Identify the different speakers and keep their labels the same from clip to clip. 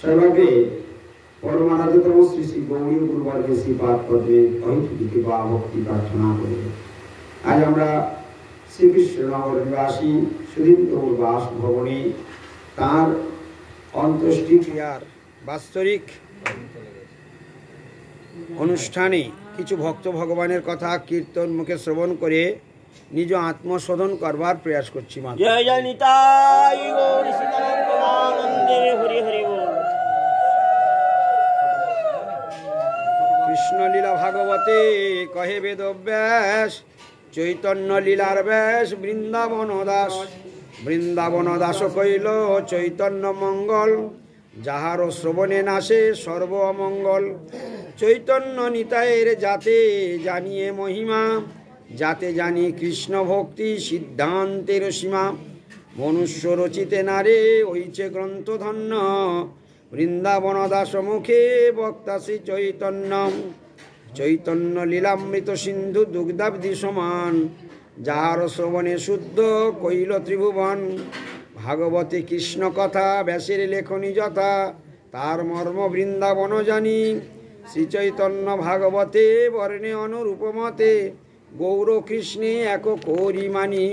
Speaker 1: सर्वाग्रे परमानंदतम श्री श्री गौरी गुरुवर्ग श्रीपाद पद्मे अहित कृपा भक्ति प्रार्थना करे आज আমরা শ্রীকৃষ্ণনগর নিবাসী সুধীন্দ্র বাস ভবনে তার অন্ত্যেষ্টিক্রিয়ার বাৎসরিক অনুষ্ঠানে কিছু ভক্ত ভগবানের কথা কীর্তন মুখে শ্রবণ করে নিজ আত্মশোধন করবার প্রয়াস করছি।
Speaker 2: জয় জয় নিতাই গৌর সীতারাম প্রেমানন্দে হরি হরি বল।
Speaker 1: কৃষ্ণ লীলা ভাগবতে কহে বেদব্যাস চৈতন্য লীলার ব্যাস বৃন্দাবন দাস কইল চৈতন্য মঙ্গল যাহার শ্রবণে নাশে সর্ব অমঙ্গল। চৈতন্য নিতায়ের যাতে জানিয়ে মহিমা যাতে জানি কৃষ্ণ ভক্তি সিদ্ধান্তের সীমা। মনুষ্য রচিতে নারে হইছে গ্রন্থ ধন্য বৃন্দাবন দাস মুখে বক্তা শ্রী চৈতন্য। চৈতন্য লীলামৃত সিন্ধু দুগ্ধাব্ধি সমান যাহার শ্রবণে শুদ্ধ কইল ত্রিভুবন। ভাগবতী কৃষ্ণ কথা ব্যাসের লেখনী যথা তার মর্ম বৃন্দাবন জানি। শ্রী চৈতন্য ভাগবতে বর্ণে অনুরূপমতে গৌর কৃষ্ণে এক করি মানি।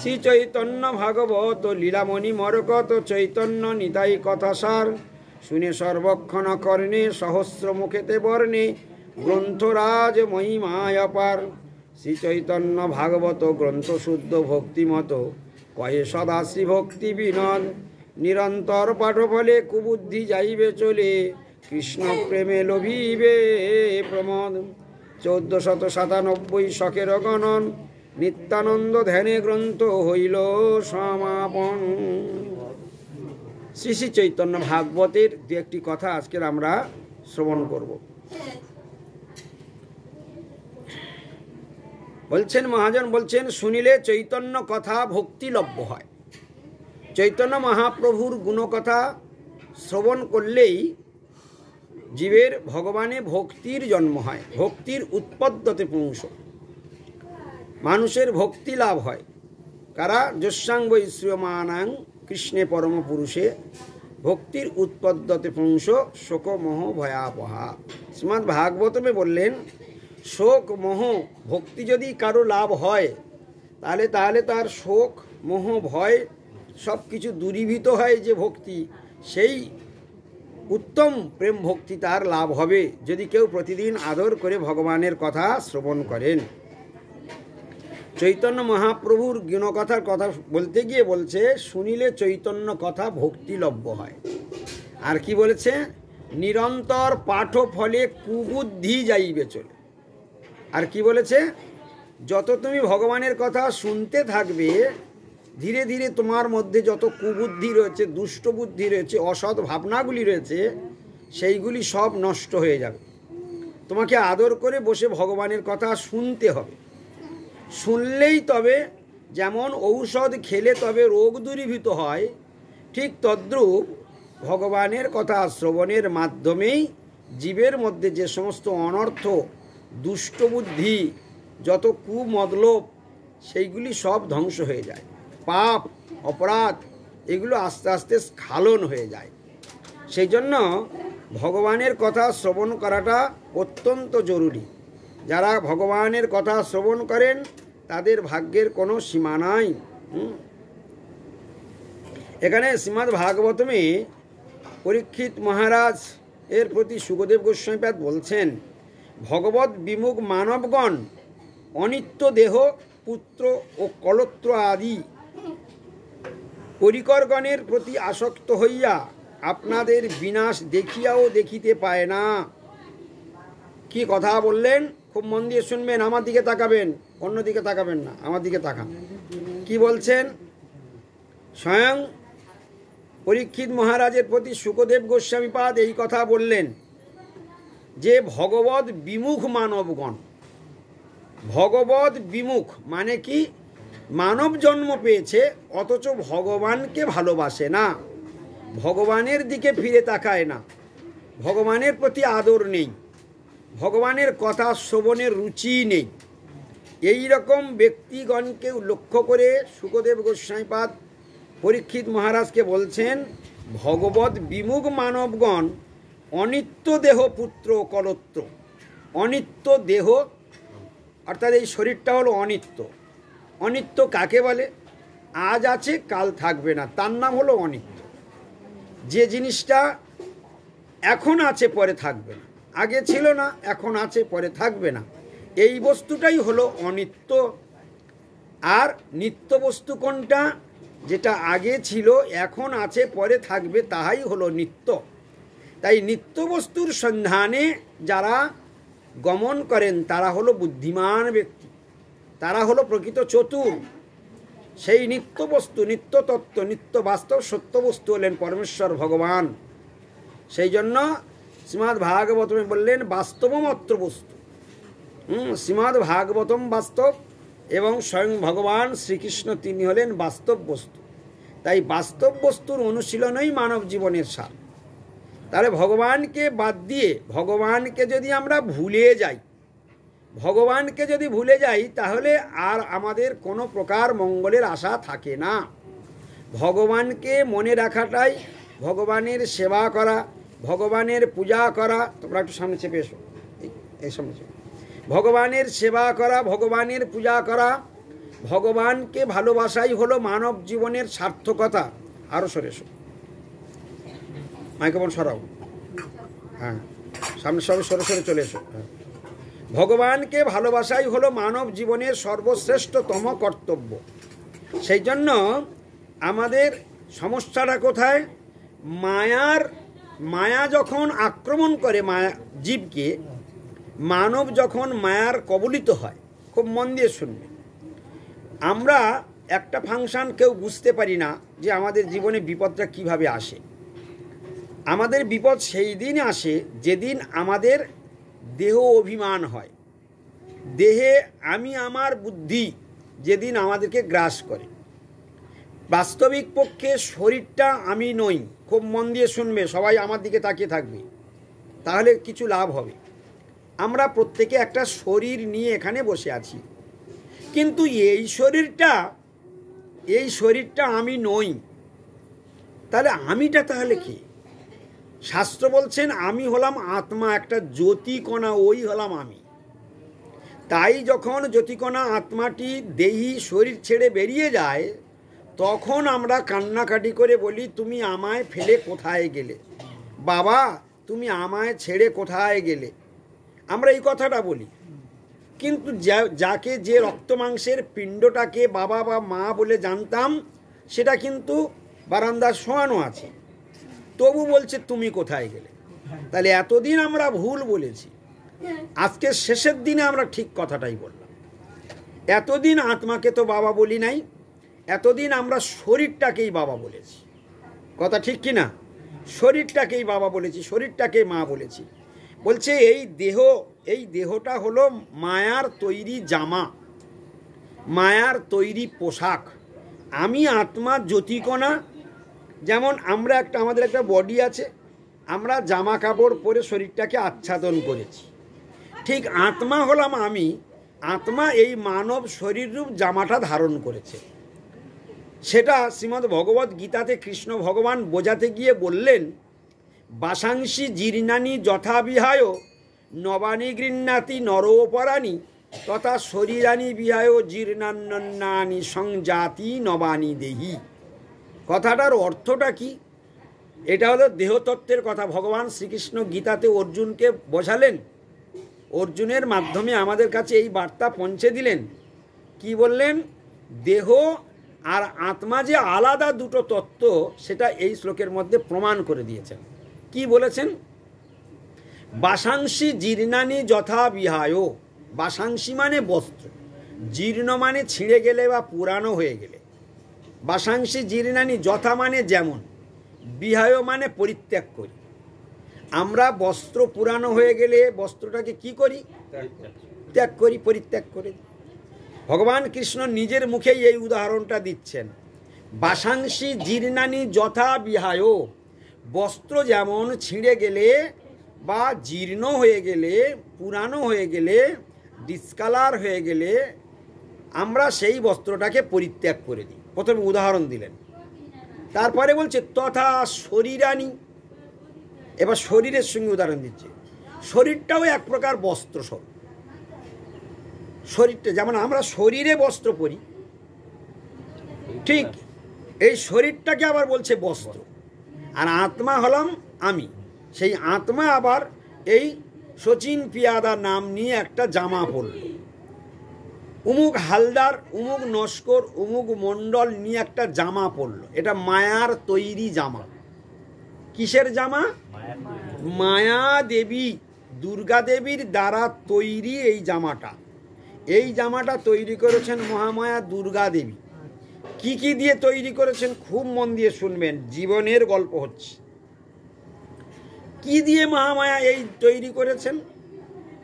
Speaker 1: শ্রী চৈতন্য ভাগবত লীলামণি মরকত চৈতন্য নিতাই কথা সার শুনে সর্বক্ষণ কর্ণে সহস্র মুখেতে বর্ণে গ্রন্থরাজ মহিমায় অপার। শ্রী চৈতন্য ভাগবত গ্রন্থ শুদ্ধ ভক্তিমত কয়ে সদা শ্রী ভক্তি বিনোদ। নিরন্তর পাঠ ফলে কুবুদ্ধি যাইবে চলে কৃষ্ণ প্রেমে লোভিবে প্রমোদ। 1497 শখের গণন নিত্যানন্দ ধ্যানে গ্রন্থ হইল সমাপন। শ্রী শ্রী চৈতন্য ভাগবতের দু একটি কথা আজকের আমরা শ্রবণ করব। বলছেন মহাজন বলছেন শুনিলে চৈতন্য কথা ভক্তিলভ্য হয়। চৈতন্য মহাপ্রভুর গুণকথা শ্রবণ করলেই জীবের ভগবানে ভক্তির জন্ম হয়, ভক্তির উৎপদ্যতে পুংস মানুষের ভক্তি লাভ হয়। কারা যস্যাঙ্গ শ্রিয়মানাং কৃষ্ণে পরম পুরুষে ভক্তির উৎপদ্যতে পুংস শোক মোহ ভয়াবহা। শ্রীমদ্ ভাগবতমে বললেন শোক মোহ ভক্তি যদি কারো লাভ হয় তাহলে তার শোক মোহ ভয় সব কিছু দূরীভূত হয়। যে ভক্তি সেই উত্তম প্রেম ভক্তি তার লাভ হবে যদি কেউ প্রতিদিন আদর করে ভগবানের কথা শ্রবণ করেন। চৈতন্য মহাপ্রভুর গুণকথার কথা বলতে গিয়ে বলছে শুনিলে চৈতন্য কথা ভক্তিলভ্য হয়। আর কি বলেছে নিরন্তর পাঠ ফলে কুবুদ্ধি যাইবে চলে। আর কি বলেছে যত তুমি ভগবানের কথা শুনতে থাকবে ধীরে ধীরে তোমার মধ্যে যত কুবুদ্ধি রয়েছে দুষ্ট বুদ্ধি রয়েছে অসৎ ভাবনাগুলি রয়েছে সেইগুলি সব নষ্ট হয়ে যাবে। তোমাকে আদর করে বসে ভগবানের কথা শুনতে হবে। শুনলেই তবে যেমন ঔষধ খেলে তবে রোগ দূরীভূত হয় ঠিক তদ্রূপ ভগবানের কথা শ্রবণের মাধ্যমেই জীবের মধ্যে যে সমস্ত অনর্থ দুষ্ট বুদ্ধি যত কুমতলব সেইগুলি সব ধ্বংস হয়ে যায়। পাপ অপরাধ এগুলো আস্তে আস্তে স্খালন হয়ে যায়। সেই জন্য ভগবানের কথা শ্রবণ করাটা অত্যন্ত জরুরি। যারা ভগবানের কথা শ্রবণ করেন তাদের ভাগ্যের কোনো সীমা নাই। এখানে শ্রীমদ্ ভাগবতমে পরীক্ষিত মহারাজ এর প্রতি সুখদেব গোস্বামীপাদ বলছেন ভগবত বিমুখ মানবগণ অনিত্য দেহ পুত্র ও কলত্র আদি পরিকরগণের প্রতি আসক্ত হইয়া আপনাদের বিনাশ দেখিয়াও দেখিতে পায় না। কি কথা বললেন খুব মন দিয়ে শুনবেন, আমার দিকে তাকাবেন, অন্য দিকে তাকাবেন না, আমার দিকে তাকান। কি বলছেন স্বয়ং পরীক্ষিত মহারাজের প্রতি সুখদেব গোস্বামীপাদ এই কথা বললেন যে ভগবত বিমুখ মানবগণ। ভগবত বিমুখ মানে কি মানব জন্ম পেয়েছে অথচ ভগবানকে ভালোবাসে না, ভগবানের দিকে ফিরে তাকায় না, ভগবানের প্রতি আদর নেই, ভগবানের কথা শ্রবণের রুচি নেই। এই রকম ব্যক্তিগণকে লক্ষ্য করে সুখদেব গোস্বামীপাদ পরীক্ষিত মহারাজকে বলছেন ভগবত বিমুখ মানবগণ অনিত্য দেহ পুত্র কলত্র। অনিত্য দেহ অর্থাৎ এই শরীরটা হলো অনিত্য। অনিত্য কাকে বলে? আজ আছে কাল থাকবে না, তার নাম হলো অনিত্য। যে জিনিসটা এখন আছে পরে থাকবে না, আগে ছিল না এখন আছে পরে থাকবে না, এই বস্তুটাই হলো অনিত্য। আর নিত্য বস্তু কোনটা? যেটা আগে ছিল এখন আছে পরে থাকবে, তাহাই হলো নিত্য। তাই নিত্য বস্তুর সন্ধানে যারা গমন করেন তারা হলো বুদ্ধিমান ব্যক্তি, তারা হলো প্রকৃত চতুর। সেই নিত্য বস্তু, নিত্য তত্ত্ব, নিত্য বাস্তব সত্য বস্তু হলেন পরমেশ্বর ভগবান। সেই জন্য শ্রীমদ্ ভাগবতমে বললেন বাস্তবমাত্র বস্তু। শ্রীমদ্ ভাগবতম বাস্তব এবং স্বয়ং ভগবান শ্রীকৃষ্ণ তিনি হলেন বাস্তব বস্তু। তাই বাস্তব বস্তুর অনুশীলনই মানব জীবনের সার। তাহলে ভগবানকে বাদ দিয়ে ভগবানকে যদি আমরা ভুলে যাই, ভগবানকে যদি ভুলে যাই তাহলে আর আমাদের কোনো প্রকার মঙ্গলের আশা থাকে না। ভগবানকে মনে রাখাটাই ভগবানের সেবা করা, ভগবানের পূজা করা। তোমরা একটু সামনে চেপে এসো, এই সামনে চেপে। ভগবানের সেবা করা, ভগবানের পূজা করা, ভগবানকে ভালোবাসাই হলো মানব জীবনের সার্থকতা। আরও সরে এসো, মাইক্রোফোন সরাও। হ্যাঁ, সামনে সবে সরে সরে চলে এসো। হ্যাঁ, ভগবানকে ভালোবাসাই হলো মানব জীবনের সর্বশ্রেষ্ঠতম কর্তব্য। সেই জন্য আমাদের সমস্যাটা কোথায়? মায়া যখন আক্রমণ করে জীবকে, মানব যখন মায়ার কবলিত হয়, খুব মন দিয়ে শুনবে। আমরা একটা ফাংশন কেউ বুঝতে পারি না যে আমাদের জীবনে বিপদটা কিভাবে আসে। আমাদের বিপদ সেই দিন আসে যেদিন আমাদের দেহ অভিমান হয়, দেহে আমি আমার বুদ্ধি যেদিন আমাদেরকে গ্রাস করে। বাস্তবিক পক্ষে শরীরটা আমি নই। খুব মন দিয়ে শুনবে, সবাই আমার দিকে তাকিয়ে থাকবে, তাহলে কিছু লাভ হবে। আমরা প্রত্যেকে একটা শরীর নিয়ে এখানে বসে আছি, কিন্তু এই শরীরটা আমি নই। তাহলে আমিটা তাহলে কি? শাস্ত্র বলছেন আমি হলাম আত্মা, একটা জ্যোতিকণা, ওই হলাম আমি। তাই যখন জ্যোতিকণা আত্মাটি দেহি শরীর ছেড়ে বেরিয়ে যায়, তখন আমরা কান্নাকাটি করে বলি তুমি আমায় ফেলে কোথায় গেলে বাবা, তুমি আমায় ছেড়ে কোথায় গেলে। আমরা এই কথাটা বলি, কিন্তু যাকে যে রক্ত মাংসের পিণ্ডটাকে বাবা বা মা বলে জানতাম, সেটা কিন্তু বারান্দার শোয়ানো আছে, তবু বলছে তুমি কোথায় গেলে। তাহলে এতদিন আমরা ভুল বলেছি, আজকে শেষের দিনে আমরা ঠিক কথাটাই বললাম। এতদিন আত্মাকে তো বাবা বলি নাই, এতদিন আমরা শরীরটাকেই বাবা বলেছি। কথা ঠিক কি না? শরীরটাকেই বাবা বলেছি, শরীরটাকে মা বলেছি। বলছে এই দেহটা হলো মায়ার তৈরি জামা, মায়ার তৈরি পোশাক। আমি আত্মা জ্যোতিকণা। যেমন আমাদের একটা বডি আছে, আমরা জামা কাপড় পরে শরীরটাকে আচ্ছাদন করেছি, ঠিক আত্মা হলাম আমি। আত্মা এই মানব শরীররূপ জামাটা ধারণ করেছে। সেটা শ্রীমদ্ ভগবদ্ গীতাতে কৃষ্ণ ভগবান বোঝাতে গিয়ে বললেন, বাসাংসি জীর্ণানি যথা বিহায় নবানি গৃহ্ণাতি নরোপরাণি তথা শরীরানি বিহায় জীর্ণান্নানি সংজাতি নবানি দেহি। কথাটার অর্থটা কি? এটা হলো দেহতত্ত্বের কথা। ভগবান শ্রীকৃষ্ণ গীতাতে অর্জুনকে বোঝালেন, অর্জুনের মাধ্যমে আমাদের কাছে এই বার্তা পৌঁছে দিলেন। কি বললেন? দেহ আর আত্মা যে আলাদা দুটো তত্ত্ব, সেটা এই শ্লোকের মধ্যে প্রমাণ করে দিয়েছেন। কি বলেছেন? বাসাংসি জীর্ণানি যথা বিহায়। বাসাংসি মানে বস্ত্র, জীর্ণ মানে ছিঁড়ে গেলে বা পুরানো হয়ে গেলে। বাসাংসি জীর্ণানি যথা মানে যেমন, বিহায় মানে পরিত্যাগ করি। আমরা বস্ত্র পুরানো হয়ে গেলে বস্ত্রটাকে কি করি? ত্যাগ করি, পরিত্যাগ করে। ভগবান কৃষ্ণ নিজের মুখেই এই উদাহরণটা দিচ্ছেন। বাসাংসি জীর্ণানি যথা বিহায়। বস্ত্র যেমন ছিঁড়ে গেলে বা জীর্ণ হয়ে গেলে, পুরানো হয়ে গেলে, ডিসকালার হয়ে গেলে আমরা সেই বস্ত্রটাকে পরিত্যাগ করে দিই। প্রথমে উদাহরণ দিলেন। তারপরে বলছে তথা শরীরানি। এবার শরীরের সঙ্গে উদাহরণ দিচ্ছে, শরীরটাও এক প্রকার বস্ত্র স্বরূপ। শরীরটা যেমন আমরা শরীরে বস্ত্র পরি, ঠিক এই শরীরটাকে আবার বলছে বস্ত্র। আর আত্মা হলাম আমি, সেই আত্মা আবার এই শচীন পিয়াদা নাম নিয়ে একটা জামা পরল, উমুক হালদার, উমুক নস্কর, উমুক মণ্ডল নিয়ে একটা জামা পরল। এটা মায়ার তৈরি জামা। কিসের জামা? মায়া দেবী, দুর্গা দেবীর দ্বারা তৈরি এই জামাটা। এই জামাটা তৈরি করেছেন মহামায়া দুর্গা দেবী। কি কি দিয়ে তৈরি করেছেন খুব মন দিয়ে শুনবেন, জীবনের গল্প হচ্ছে। কি দিয়ে মহামায়া এই তৈরি করেছেন?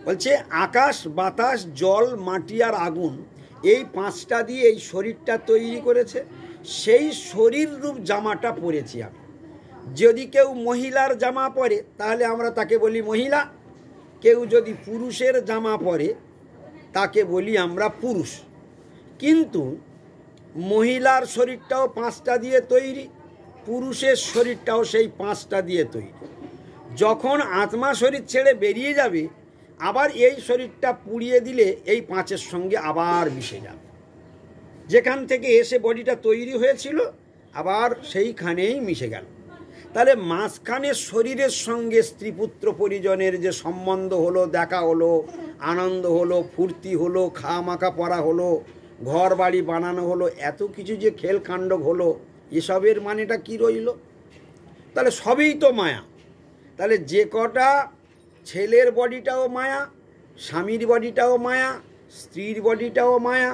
Speaker 1: বলছে আকাশ, বাতাস, জল, মাটি আর আগুন, এই পাঁচটা দিয়ে এই শরীরটা তৈরি করেছে। সেই শরীর রূপ জামাটা পরেছি আমি। যদি কেউ মহিলার জামা পরে তাহলে আমরা তাকে বলি মহিলা, কেউ যদি পুরুষের জামা পরে তাকে বলি আমরা পুরুষ। কিন্তু মহিলার শরীরটাও পাঁচটা দিয়ে তৈরি, পুরুষের শরীরটাও সেই পাঁচটা দিয়ে তৈরি। যখন আত্মা শরীর ছেড়ে বেরিয়ে যাবে, আবার এই শরীরটা পুড়িয়ে দিলে এই পাঁচের সঙ্গে আবার মিশে যাবে। যেখান থেকে এসে বডিটা তৈরি হয়েছিল আবার সেইখানেই মিশে গেল। তাহলে মাঝখানে শরীরের সঙ্গে স্ত্রী পুত্র পরিজনের যে সম্বন্ধ হলো, দেখা হলো, আনন্দ হলো, ফুর্তি হলো, খাওয়া মাখা পরা হলো, ঘর বাড়ি বানানো হলো, এত কিছু যে খেলকাণ্ড হলো, এসবের মানেটা কি রইল? তাহলে সবই তো মায়া। তাহলে যে কটা ছেলের বডিটাও মায়া, স্বামীর বডিটাও মায়া, স্ত্রীর বডিটাও মায়া,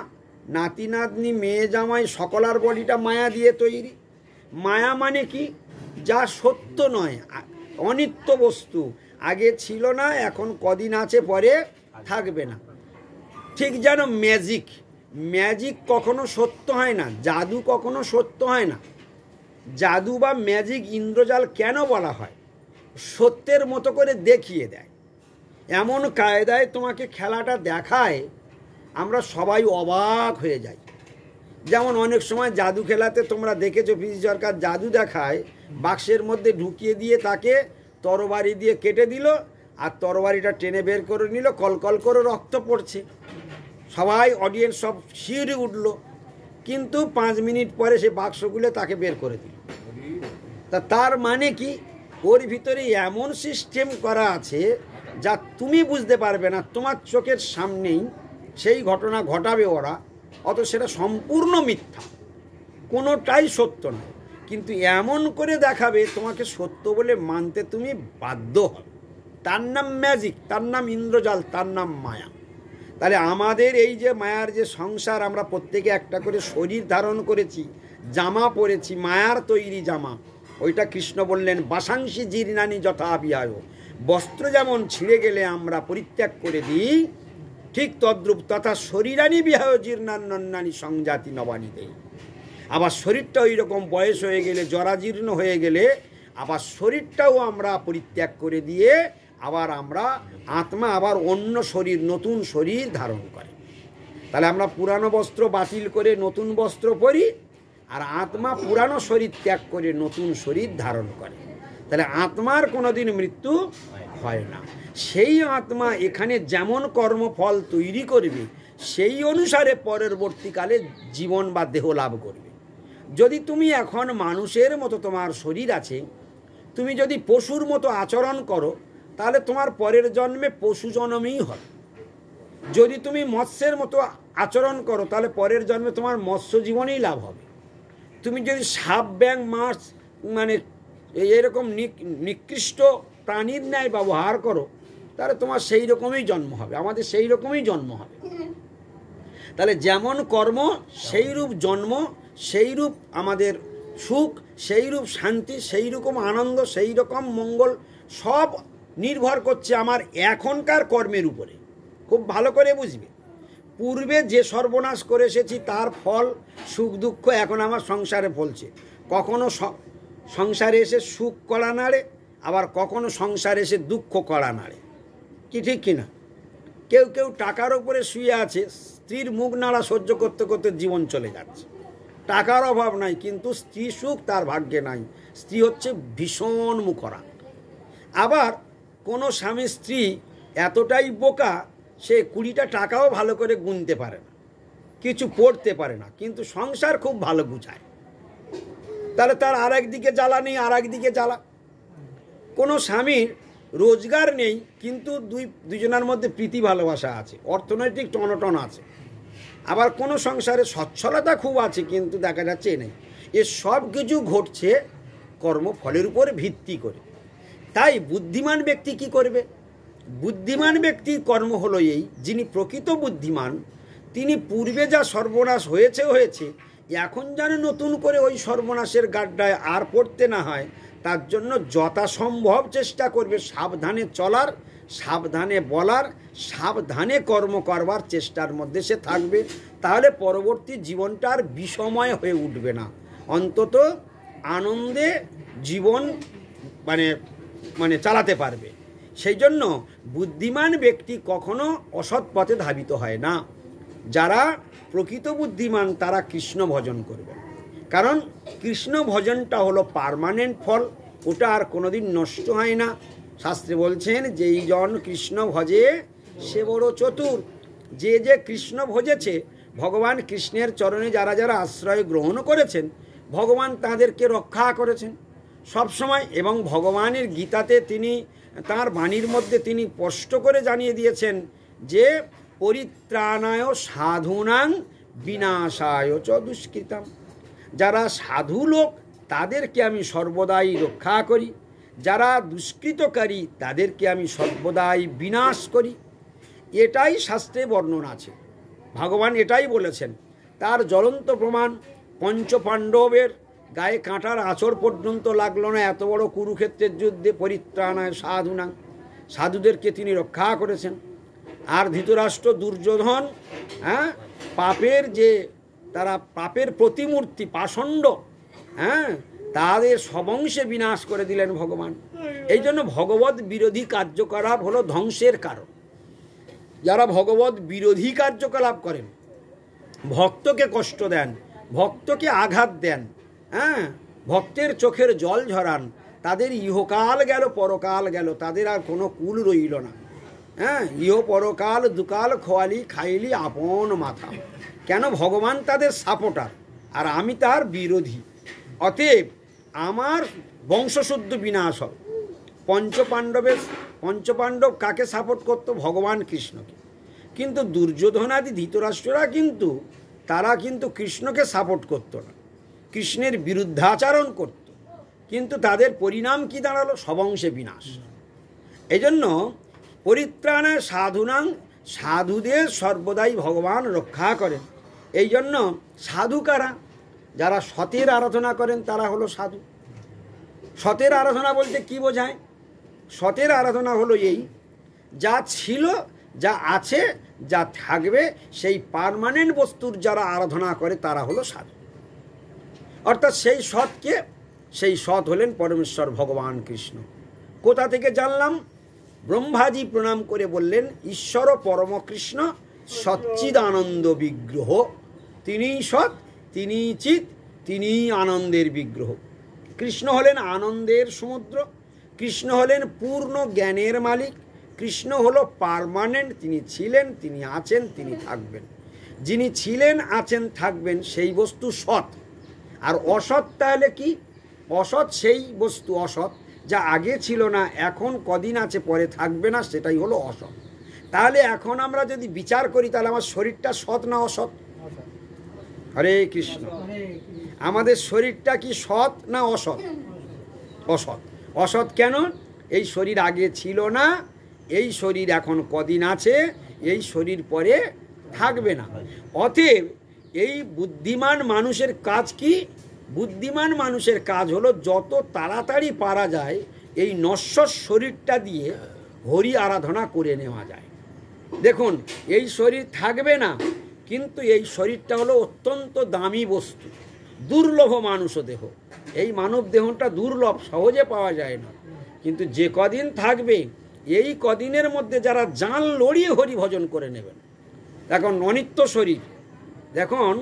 Speaker 1: নাতি নাতনি, মেয়ে জামাই, সকলার বডিটা মায়া দিয়ে তৈরি। মায়া মানে কি? যা সত্য নয়, অনিত্য বস্তু। আগে ছিল না, এখন কদিন আছে, পরে থাকবে না। ঠিক যেন ম্যাজিক, ম্যাজিক কখনো সত্য হয় না, জাদু কখনো সত্য হয় না। জাদু বা ম্যাজিক, ইন্দ্রজাল কেন বলা হয়? সত্যের মতো করে দেখিয়ে দেয়, এমন কায়দায় তোমাকে খেলাটা দেখায়, আমরা সবাই অবাক হয়ে যাই। যেমন অনেক সময় জাদু খেলাতে তোমরা দেখেছো, পিসি সরকার জাদু দেখায়, বাক্সের মধ্যে ঢুকিয়ে দিয়ে তাকে তরবারি দিয়ে কেটে দিল, আর তরবারিটা টেনে বের করে নিল, কলকল করে রক্ত পড়ছে, সবাই অডিয়েন্স সব শিউরে উঠল। কিন্তু 5 মিনিট পরে সে বাক্সগুলো তাকে বের করে দিল। তার মানে কি? ওর ভিতরে এমন সিস্টেম করা আছে যা তুমি বুঝতে পারবে না, তোমার চোখের সামনেই সেই ঘটনা ঘটাবে ওরা, অত সেটা সম্পূর্ণ মিথ্যা, কোনোটাই সত্য নয়। কিন্তু এমন করে দেখাবে তোমাকে সত্য বলে মানতে তুমি বাধ্য হবে। তার নাম ম্যাজিক, তার নাম ইন্দ্রজাল, তার নাম মায়া। তাহলে আমাদের এই যে মায়ার যে সংসার, আমরা প্রত্যেকে একটা করে শরীর ধারণ করেছি, জামা পরেছি, মায়ার তৈরি জামা। ওইটা কৃষ্ণ বললেন বাসাংশী জীর্ণানি যথা বিহায়, বস্ত্র যেমন ছিঁড়ে গেলে আমরা পরিত্যাগ করে দিই, ঠিক তদ্রূপ তথা শরীরানি বিহায় জীর্ণান্নানি সংজাতি নবানি দেই। আবার শরীরটা ওই রকম বয়স হয়ে গেলে, জরাজীর্ণ হয়ে গেলে, আবার শরীরটাও আমরা পরিত্যাগ করে দিয়ে আবার আমরা আত্মা আবার অন্য শরীর, নতুন শরীর ধারণ করে। তাহলে আমরা পুরানো বস্ত্র বাতিল করে নতুন বস্ত্র পরি, আর আত্মা পুরানো শরীর ত্যাগ করে নতুন শরীর ধারণ করে। তাহলে আত্মার কোনোদিন মৃত্যু হয় না। সেই আত্মা এখানে যেমন কর্মফল তৈরি করবে, সেই অনুসারে পরবর্তীকালে জীবন বা দেহ লাভ করবে। যদি তুমি এখন মানুষের মতো তোমার শরীর আছে, তুমি যদি পশুর মতো আচরণ করো, তাহলে তোমার পরের জন্মে পশু জন্মেই হবে। যদি তুমি মৎস্যের মতো আচরণ করো, তাহলে পরের জন্মে তোমার মৎস্য জীবনেই লাভ হবে। তুমি যদি সাপ, ব্যাঙ, মাছ, মানে এরকম নিকৃষ্ট প্রাণীর ন্যায় ব্যবহার করো, তাহলে তোমার সেই রকমই জন্ম হবে, আমাদের সেই রকমই জন্ম হবে। তাহলে যেমন কর্ম সেই রূপ জন্ম, সেই রূপ আমাদের সুখ, সেই রূপ শান্তি, সেই রকম আনন্দ, সেই রকম মঙ্গল, সব নির্ভর করছে আমার এখনকার কর্মের উপরে। খুব ভালো করে বুঝবে, পূর্বে যে সর্বনাশ করে এসেছি তার ফল সুখ দুঃখ এখন আমার সংসারে ফলছে। কখনো সংসারে এসে সুখ কড়া নাড়ে, আবার কখনো সংসারে এসে দুঃখ কড়া নাড়ে, কি ঠিক কিনা? কেউ টাকার ওপরে শুয়ে আছে, স্ত্রীর মুখ নাড়া সহ্য করতে করতে জীবন চলে যাচ্ছে, টাকার অভাব নাই, কিন্তু স্ত্রী সুখ তার ভাগ্যে নাই। স্ত্রী হচ্ছে ভীষণ মুখরা। আবার কোনো স্বামী স্ত্রী এতটাই বোকা, সে 20টা টাকাও ভালো করে গুনতে পারে না, কিছু পড়তে পারে না, কিন্তু সংসার খুব ভালো গুছায়। তাহলে তার আর একদিকে জ্বালা নেই, আর একদিকে জ্বালা। কোনো স্বামীর রোজগার নেই, কিন্তু দুজনের মধ্যে প্রীতি ভালোবাসা আছে, অর্থনৈতিক টনটন আছে। আবার কোনো সংসারে সচ্ছলতা খুব আছে, কিন্তু দেখা যাচ্ছে নেই। এ সব কিছু ঘটছে কর্মফলের উপর ভিত্তি করে। তাই বুদ্ধিমান ব্যক্তি কি করবে? বুদ্ধিমান ব্যক্তির কর্ম হলো এই, যিনি প্রকৃত বুদ্ধিমান, তিনি পূর্বে যা সর্বনাশ হয়েছে, এখন যেন নতুন করে ওই সর্বনাশের গাড্ডায় আর পড়তে না হয়, তার জন্য যথাসম্ভব চেষ্টা করবে সাবধানে চলার, সাবধানে বলার, সাবধানে কর্ম করবার চেষ্টার মধ্যে সে থাকবে। তাহলে পরবর্তী জীবনটা আর বিষময় হয়ে উঠবে না, অন্তত আনন্দে জীবন মানে চালাতে পারবে। সেই জন্য বুদ্ধিমান ব্যক্তি কখনো অসৎ পথে ধাবিত হয় না। যারা প্রকৃত বুদ্ধিমান তারা কৃষ্ণ ভজন করবে, কারণ কৃষ্ণ ভজনটা হলো পার্মানেন্ট ফল, ওটা আর কোনোদিন নষ্ট হয় না। শাস্ত্রে বলছেন, যেই জন কৃষ্ণ ভজে সে বড় চতুর। যে যে কৃষ্ণ ভজেছে, ভগবান কৃষ্ণের চরণে যারা যারা আশ্রয় গ্রহণ করেছেন, ভগবান তাদেরকে রক্ষা করেছেন সবসময়। এবং ভগবানের গীতাতে তিনি তাঁর বাণীর মধ্যে তিনি স্পষ্ট করে জানিয়ে দিয়েছেন যে পরিত্রাণায় সাধুনাং বিনাশায় চ দুষ্কৃতাম। যারা সাধু লোক তাদেরকে আমি সর্বদাই রক্ষা করি, যারা দুষ্কৃতকারী তাদেরকে আমি সর্বদাই বিনাশ করি। এটাই শাস্ত্রে বর্ণনা আছে, ভগবান এটাই বলেছেন। তার জ্বলন্ত প্রমাণ পঞ্চপাণ্ডবের গায়ে কাঁটার আঁচড় পর্যন্ত লাগলো না, এত বড় কুরুক্ষেত্রের যুদ্ধে পরিত্রাণায় সাধুনাং, সাধুদেরকে তিনি রক্ষা করেছেন। আর ধৃতরাষ্ট্র, দুর্যোধন, পাপের যে তারা পাপের প্রতিমূর্তি পাষণ্ড, তাদের সবংশে বিনাশ করে দিলেন ভগবান। এই জন্য ভগবত বিরোধী কার্যকলাপ হলো ধ্বংসের কারণ। যারা ভগবত বিরোধী কার্যকলাপ করেন, ভক্তকে কষ্ট দেন, ভক্তকে আঘাত দেন, ভক্তের চোখের জল ঝরান, তাদের ইহকাল গেল পরকাল গেল, তাদের আর কোনো কুল রইল না। ইহ পরকাল দুকাল খোয়ালি খাইলি আপন মাথা। কেন? ভগবান তাদের সাপোর্টার আর আমি তার বিরোধী। অতএব আমার বংশশুদ্ধ বিনাশ হবে। পঞ্চপাণ্ডব কাকে সাপোর্ট করতো? ভগবান কৃষ্ণকে। কিন্তু দুর্যোধনাদি ধৃতরাষ্ট্ররা কিন্তু তারা কিন্তু কৃষ্ণকে সাপোর্ট করতো না, কৃষ্ণের বিরুদ্ধাচরণ করত, কিন্তু তাদের পরিণাম কি দাঁড়ালো? সবংশে বিনাশ। এই জন্য পরিত্রাণে সাধুনাং, সাধুদের সর্বদাই ভগবান রক্ষা করেন। এই জন্য সাধু কারা? যারা সতের আরাধনা করেন তারা হলো সাধু। সতের আরাধনা বলতে কি বোঝায়? সতের আরাধনা হলো এই, যা ছিল, যা আছে, যা থাকবে, সেই পার্মানেন্ট বস্তুর যারা আরাধনা করে তারা হলো সাধু। অর্থাৎ সেই সৎকে, সেই সৎ হলেন পরমেশ্বর ভগবান কৃষ্ণ। কোথা থেকে জানলাম? ব্রহ্মাজি প্রণাম করে বললেন, ঈশ্বর পরমকৃষ্ণ সচ্চিদানন্দ বিগ্রহ, তিনিই সৎ, তিনিই চিৎ, তিনিই আনন্দের বিগ্রহ। কৃষ্ণ হলেন আনন্দের সমুদ্র, কৃষ্ণ হলেন পূর্ণ জ্ঞানের মালিক, কৃষ্ণ হলো পার্মানেন্ট, তিনি ছিলেন, তিনি আছেন, তিনি থাকবেন। যিনি ছিলেন, আছেন, থাকবেন সেই বস্তু সৎ। আর অসৎ তাহলে কি? অসৎ সেই বস্তু অসৎ যা আগে ছিল না, এখন কদিন আছে, পরে থাকবে না, সেটাই হলো অসৎ। তাহলে এখন আমরা যদি বিচার করি, তাহলে আমার শরীরটা সৎ না অসৎ? হরে কৃষ্ণ। আমাদের শরীরটা কি সৎ না অসৎ? অসৎ। অসৎ কেন? এই শরীর আগে ছিল না, এই শরীর এখন কদিন আছে, এই শরীর পরে থাকবে না। অতএব এই বুদ্ধিমান মানুষের কাজ কি? বুদ্ধিমান মানুষের কাজ হলো যত তাড়াতাড়ি পারা যায় এই নশ্বর শরীরটা দিয়ে হরি আরাধনা করে নেওয়া যায়। দেখুন, এই শরীর থাকবে না, কিন্তু এই শরীরটা হলো অত্যন্ত দামি বস্তু, দুর্লভ মানুষ দেহ। এই মানব দেহটা দুর্লভ, সহজে পাওয়া যায় না, কিন্তু যে কদিন থাকবে, এই কদিনের মধ্যে যারা জান লড়িয়ে হরি ভজন করে নেবেন। এখন অনিত্য শরীর, দেখুন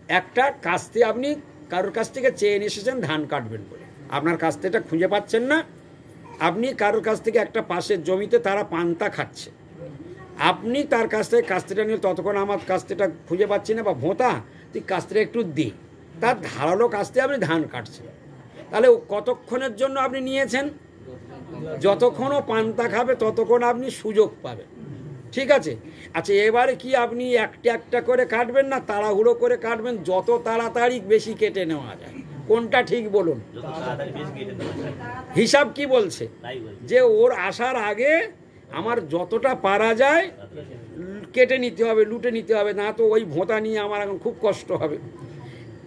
Speaker 1: একটা কাস্তে আপনি কারোর কাছ থেকে চেয়ে নিয়ে এসেছেন ধান কাটবেন বলে, আপনার কাস্তেটা খুঁজে পাচ্ছেন না, আপনি কারোর কাছ থেকে একটা পাশের জমিতে তারা পান্তা খাচ্ছে, আপনি তার কাছ থেকে কাস্তেটা নিয়ে ততক্ষণ আমার কাস্তেটা খুঁজে পাচ্ছি না বা ভোঁতা, তুই কাস্তেটা একটু দে, তার ধারালো কাস্তে আপনি ধান কাটছেন, তাহলে কতক্ষণের জন্য আপনি নিয়েছেন? যতক্ষণ ও পান্তা খাবে ততক্ষণ আপনি সুযোগ পাবেন, ঠিক আছে? আচ্ছা, এবারে কি আপনি একটা একটা করে কাটবেন না তাড়াহুড়ো করে কাটবেন? যত তাড়াতাড়ি বেশি কেটে নেওয়া যায়, কোনটা ঠিক বলুন? হিসাব কি বলছে? যে ওর আসার আগে আমার যতটা পারা যায় কেটে নিতে হবে, লুটে নিতে হবে, না তো ওই ভোঁতা নিয়ে আমার এখন খুব কষ্ট হবে।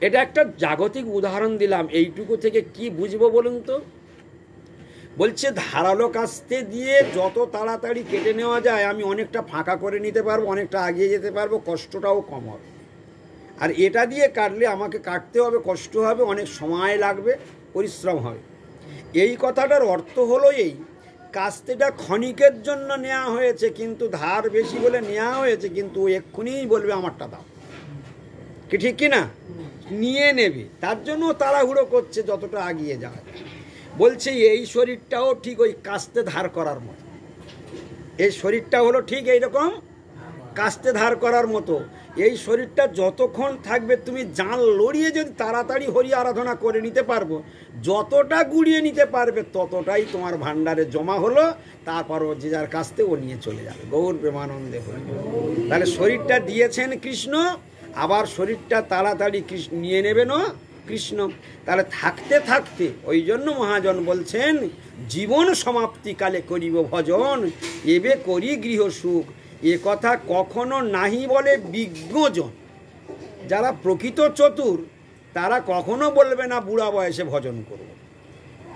Speaker 1: এটা একটা জাগতিক উদাহরণ দিলাম, এইটুকু থেকে কি বুঝবো বলুন তো? বলছে ধারালো কাস্তে দিয়ে যত তাড়াতাড়ি কেটে নেওয়া যায় আমি অনেকটা ফাঁকা করে নিতে পারবো, অনেকটা আগিয়ে যেতে পারবো, কষ্টটাও কম হবে। আর এটা দিয়ে কাটলে আমাকে কাটতে হবে, কষ্ট হবে, অনেক সময় লাগবে, পরিশ্রম হবে। এই কথাটার অর্থ হলো এই, কাস্তেটা ক্ষণিকের জন্য নেওয়া হয়েছে, কিন্তু ধার বেশি বলে নেওয়া হয়েছে, কিন্তু এক্ষুনিই বলবে আমারটা দাও, কি ঠিক কিনা? নিয়ে নেবে, তার জন্য তাড়াহুড়ো করছে যতটা আগিয়ে যায়। বলছে এই শরীরটাও ঠিক ওই কাস্তে ধার করার মতো, এই শরীরটা হলো ঠিক এইরকম কাস্তে ধার করার মতো। এই শরীরটা যতক্ষণ থাকবে তুমি জাল লড়িয়ে যদি তাড়াতাড়ি হরি আরাধনা করে নিতে পারবো, যতটা গুড়িয়ে নিতে পারবে ততটাই তোমার ভাণ্ডারে জমা হলো, তারপরও যে যার কাস্তে ও নিয়ে চলে যাবে। গৌর প্রেমানন্দে হরি। তাহলে শরীরটা দিয়েছেন কৃষ্ণ, আবার শরীরটা তাড়াতাড়ি কৃষ্ণ নিয়ে নেবেন কৃষ্ণ। তাহলে থাকতে থাকতে ওই জন্য মহাজন বলছেন জীবন সমাপ্তিকালে করিব ভজন, এবে করি গৃহ সুখ। এ কথা কখনো নাহি বলে বিজ্ঞজন। যারা প্রকৃত চতুর তারা কখনো বলবে না বুড়া বয়সে ভজন করব।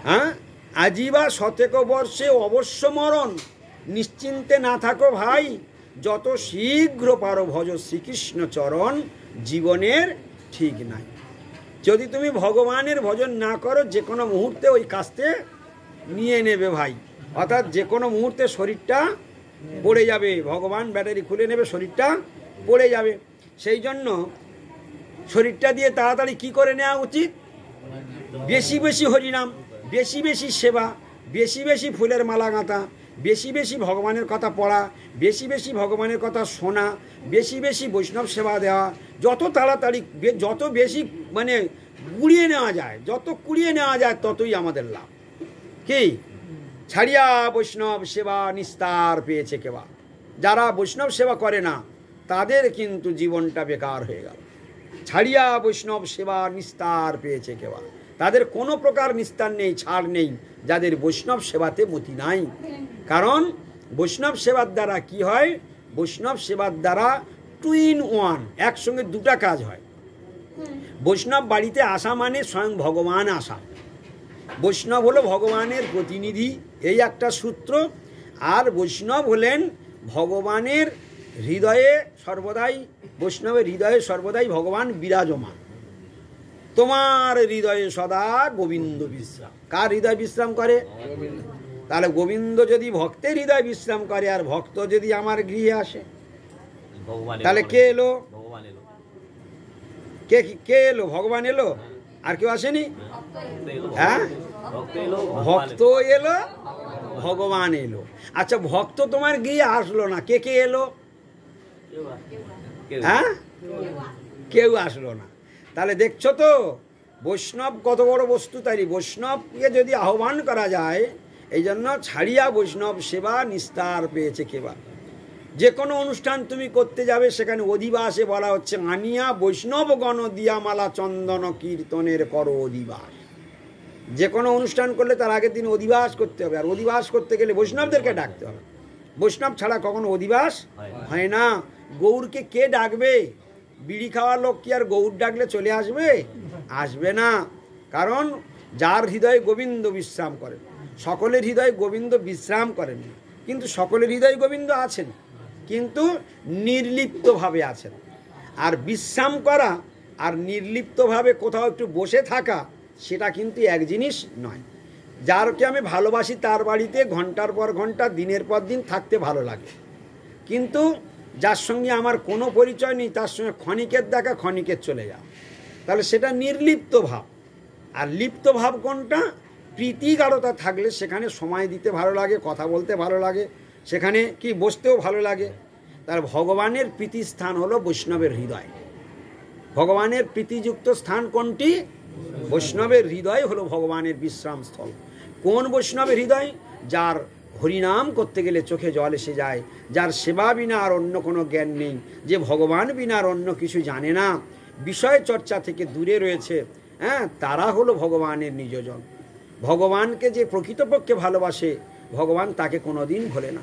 Speaker 1: হ্যাঁ, আজিবা শতেক বর্ষে অবশ্য মরণ, নিশ্চিন্তে না থাকো ভাই, যত শীঘ্র পারো ভজ শ্রীকৃষ্ণ চরণ, জীবনের ঠিক নাই। যদি তুমি ভগবানের ভজন না করো যে কোনো মুহূর্তে ওই কাস্তে নিয়ে নেবে ভাই, অর্থাৎ যে কোনো মুহূর্তে শরীরটা পড়ে যাবে, ভগবান ব্যাটারি খুলে নেবে, শরীরটা পড়ে যাবে। সেই জন্য শরীরটা দিয়ে তাড়াতাড়ি কি করে নেওয়া উচিত? বেশি বেশি হরিনাম, বেশি বেশি সেবা, বেশি বেশি ফুলের মালা গাঁথা, বেশি বেশি ভগবানের কথা পড়া, বেশি বেশি ভগবানের কথা শোনা, বেশি বেশি বৈষ্ণব সেবা দেওয়া, যত তাড়াতাড়ি যত বেশি মানে কুড়িয়ে নেওয়া যায়, যত কুড়িয়ে নেওয়া যায় ততই আমাদের লাভ। কি? ছাড়িয়া বৈষ্ণব সেবা নিস্তার পেয়েছে কেবা। যারা বৈষ্ণব সেবা করে না তাদের কিন্তু জীবনটা বেকার হয়ে গেল। ছাড়িয়া বৈষ্ণব সেবা নিস্তার পেয়েছে কেবা, তাদের কোনো প্রকার নিস্তার নেই, ছাড় নেই, যাদের বৈষ্ণব সেবাতে মতি নাই। কারণ বৈষ্ণব সেবার দ্বারা কি হয়? বৈষ্ণব সেবার দ্বারা 2 in 1, একসঙ্গে দুটা কাজ হয়। বৈষ্ণব বাড়িতে আসা মানে স্বয়ং ভগবান আসা, বৈষ্ণব হলো ভগবানের প্রতিনিধি, এই একটা সূত্র। আর বৈষ্ণব হলেন ভগবানের হৃদয়ে সর্বদাই, বৈষ্ণবের হৃদয়ে সর্বদাই ভগবান বিরাজমান। তোমার হৃদয়ে সদা গোবিন্দ বিশ্রাম। কার হৃদয় বিশ্রাম করে? তাহলে গোবিন্দ যদি ভক্তের হৃদয় বিশ্রাম করে আর ভক্ত যদি আমার গৃহে আসে, তাহলে কে এলো? কে এলো? ভগবান এলো, আর কেউ আসেনি। হ্যাঁ, ভক্ত এলো, ভগবান এলো। আচ্ছা, ভক্ত তোমার গিয়ে আসলো না, কে কে এলো? হ্যাঁ, কেউ আসলো না। তাহলে দেখছো তো বৈষ্ণব কত বড় বস্তু। তাই বৈষ্ণবকে যদি আহ্বান করা যায়, এই জন্য ছাড়িয়া বৈষ্ণব সেবা নিস্তার পেয়েছে কেবা। যে কোনো অনুষ্ঠান তুমি করতে যাবে সেখানে অধিবাসে বলা হচ্ছে আনিয়া বৈষ্ণব গণ দিয়ামালা চন্দন কীর্তনের করো অধিবাস। যে কোনো অনুষ্ঠান করলে তার আগের দিন অধিবাস করতে হবে, আর অধিবাস করতে গেলে বৈষ্ণবদেরকে ডাকতে হবে। বৈষ্ণব ছাড়া কখনো অধিবাস হয় না। গৌরকে কে ডাকবে? বিড়ি খাওয়ার লোক কি আর গৌর ডাকলে চলে আসবে? আসবে না। কারণ যার হৃদয়ে গোবিন্দ বিশ্রাম করেন, সকলের হৃদয়ে গোবিন্দ বিশ্রাম করেন না, কিন্তু সকলের হৃদয়ে গোবিন্দ আছেন, কিন্তু নির্লিপ্তভাবে আছেন। আর বিশ্রাম করা আর নির্লিপ্তভাবে কোথাও একটু বসে থাকা সেটা কিন্তু এক জিনিস নয়। যারকে আমি ভালোবাসি তার বাড়িতে ঘন্টার পর ঘন্টা দিনের পর দিন থাকতে ভালো লাগে, কিন্তু যার সঙ্গে আমার কোনো পরিচয় নেই তার সঙ্গে ক্ষণিকের দেখা ক্ষণিকের চলে যাও। তাহলে সেটা নির্লিপ্ত ভাব। আর লিপ্ত ভাব কোনটা? প্রীতিগাঢ়তা থাকলে সেখানে সময় দিতে ভালো লাগে, কথা বলতে ভালো লাগে, সেখানে কি বসতেও ভালো লাগে। তার ভগবানের প্রীতিস্থান হলো বৈষ্ণবের হৃদয়। ভগবানের প্রীতিযুক্ত স্থান কোনটি? বৈষ্ণবের হৃদয় হলো ভগবানের বিশ্রামস্থল। কোন বৈষ্ণবের হৃদয়? যার হরিনাম করতে গেলে চোখে জল এসে যায়, যার সেবা বিনা আর অন্য কোনো জ্ঞান নেই, যে ভগবান বিনা আর অন্য কিছু জানে না, বিষয় চর্চা থেকে দূরে রয়েছে, হ্যাঁ, তারা হলো ভগবানের নিজজন। ভগবানকে যে প্রকৃতপক্ষে ভালোবাসে, ভগবান তাকে কোনোদিন ভোলে না।